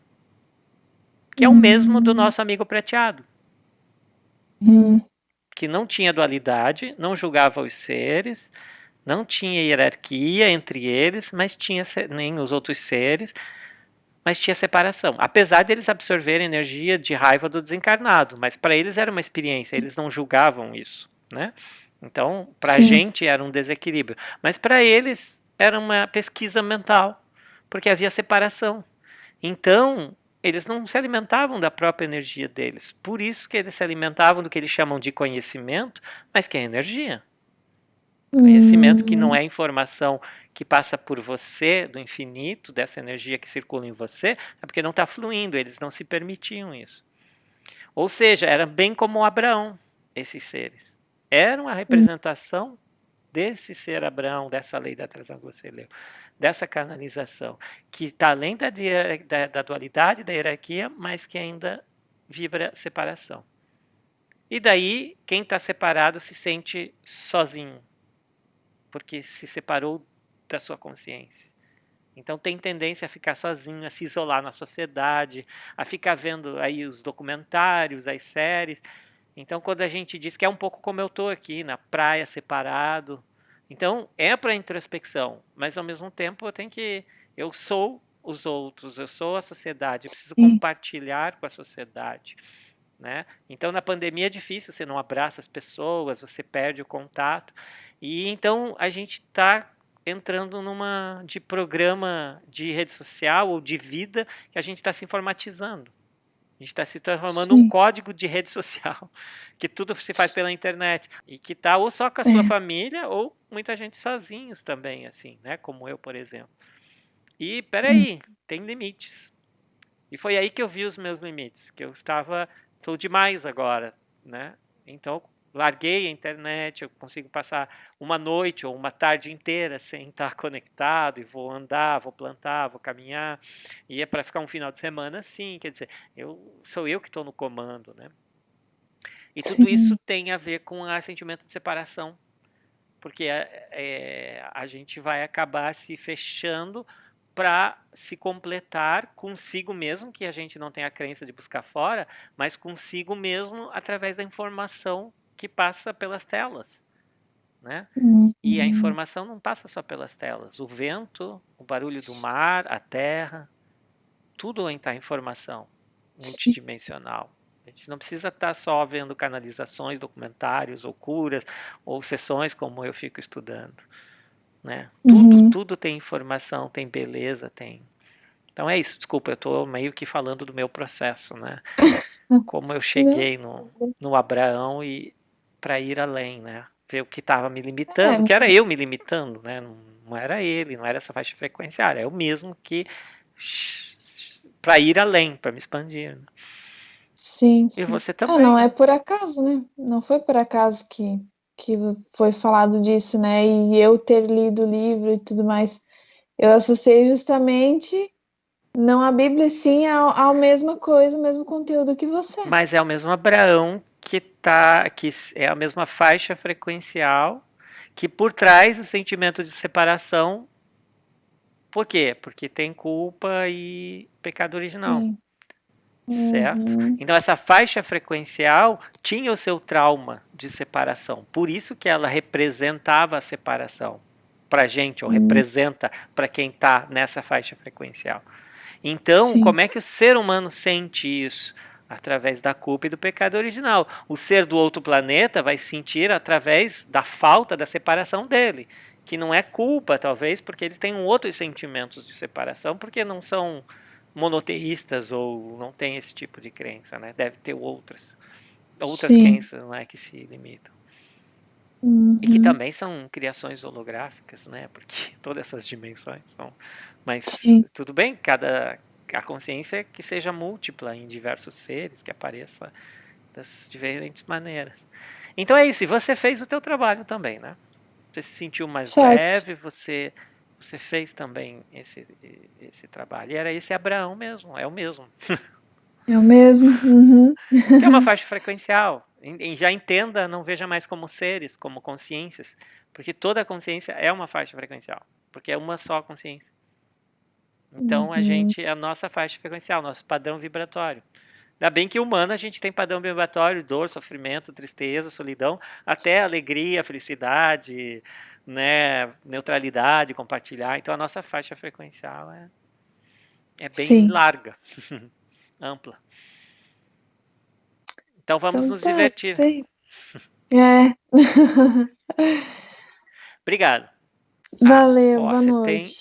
que é o mesmo do
Uhum.
nosso amigo prateado,
Uhum.
que não tinha dualidade, não julgava os seres, não tinha hierarquia entre eles, mas tinha nem os outros seres, mas tinha separação. Apesar de eles absorverem energia de raiva do desencarnado, mas para eles era uma experiência, eles não julgavam isso, né? Então, para a
Sim.
gente era um desequilíbrio, mas para eles era uma pesquisa mental, porque havia separação. Então, eles não se alimentavam da própria energia deles. Por isso que eles se alimentavam do que eles chamam de conhecimento, mas que é energia. Conhecimento que não
Uhum.
é informação que passa por você, do infinito, dessa energia que circula em você, é porque não está fluindo, eles não se permitiam isso. Ou seja, era bem como Abraão, esses seres. Era uma representação desse ser Abraão, dessa lei da atração que você leu, dessa canalização, que está além da dualidade, da hierarquia, mas que ainda vibra separação. E daí, quem está separado se sente sozinho, porque se separou da sua consciência. Então tem tendência a ficar sozinho, a se isolar na sociedade, a ficar vendo aí os documentários, as séries. Então quando a gente diz que é um pouco como eu estou aqui, na praia, separado, então é para introspecção, mas ao mesmo tempo eu sou os outros, eu sou a sociedade, eu preciso
Sim.
compartilhar com a sociedade. Né? Então na pandemia é difícil, você não abraça as pessoas, você perde o contato. E então a gente está entrando numa de programa de rede social ou de vida que a gente está se informatizando. A gente está se transformando num
Sim.
código de rede social, que tudo se faz pela internet e que está ou só com a sua
É.
família ou muita gente sozinhos também, assim, né? Como eu, por exemplo. E
Hum.
peraí, tem limites. E foi aí que eu vi os meus limites, que eu estou demais agora, né? Então larguei a internet, eu consigo passar uma noite ou uma tarde inteira sem estar conectado, e vou andar, vou plantar, vou caminhar, e é para ficar um final de semana assim, quer dizer, sou eu que estou no comando, né? E tudo isso
Sim.
tem a ver com o sentimento de separação, porque a gente vai acabar se fechando para se completar consigo mesmo, que a gente não tem a crença de buscar fora, mas consigo mesmo através da informação que passa pelas telas, né? E a
Uhum.
informação não passa só pelas telas. O vento, o barulho do mar, a terra, tudo está em informação
Sim.
multidimensional. A gente não precisa estar só vendo canalizações, documentários, ou curas, ou sessões como eu fico estudando, né? Tudo,
Uhum.
tudo tem informação, tem beleza, tem. Então é isso. Desculpa, eu estou meio que falando do meu processo, né? Como eu
Não.
cheguei no Abraão e para ir além, né? Ver o que estava me
É,
limitando, que era eu me limitando, né? Não era ele, não era essa faixa frequencial, é eu mesmo que para ir além, para me expandir. Né?
sim,
E
sim.
você
Ah,
também,
não é
né?
por acaso, né? Não foi por acaso que foi falado disso, né? E eu ter lido o livro e tudo mais. Eu associei justamente, não a Bíblia, sim, ao mesma coisa, o mesmo conteúdo que você.
Mas é o mesmo Abraão que é a mesma faixa frequencial que por trás o sentimento de separação. Por quê? Porque tem culpa e pecado original.
Sim.
Certo?
Uhum.
Então essa faixa frequencial tinha o seu trauma de separação. Por isso que ela representava a separação para a gente, ou
Uhum.
representa para quem está nessa faixa frequencial. Então,
Sim.
como é que o ser humano sente isso? Através da culpa e do pecado original. O ser do outro planeta vai sentir através da falta da separação dele, que não é culpa, talvez, porque eles têm outros sentimentos de separação, porque não são monoteístas ou não têm esse tipo de crença, né? Deve ter outras
Sim.
crenças, não é, que se limitam. E que
Uhum.
também são criações holográficas, né? Porque todas essas dimensões são. Mas
Sim.
tudo bem, a consciência que seja múltipla em diversos seres, que apareça das diferentes maneiras. Então é isso, e você fez o teu trabalho também, né? Você se sentiu mais
Certo.
leve, você fez também esse trabalho. E era esse Abraão mesmo, é o mesmo.
Eu mesmo. Uhum.
Que é uma faixa frequencial. Já entenda, não veja mais como seres, como consciências, porque toda consciência é uma faixa frequencial, porque é uma só consciência. Então
Uhum.
a nossa faixa frequencial, nosso padrão vibratório. Ainda bem que humano a gente tem padrão vibratório, dor, sofrimento, tristeza, solidão, até alegria, felicidade, né, neutralidade, compartilhar. Então a nossa faixa frequencial é bem
Sim.
larga, ampla. Então vamos
Então
nos
tá,
divertir.
sei. É.
Obrigado.
Valeu,
Ó,
boa
você tem
noite.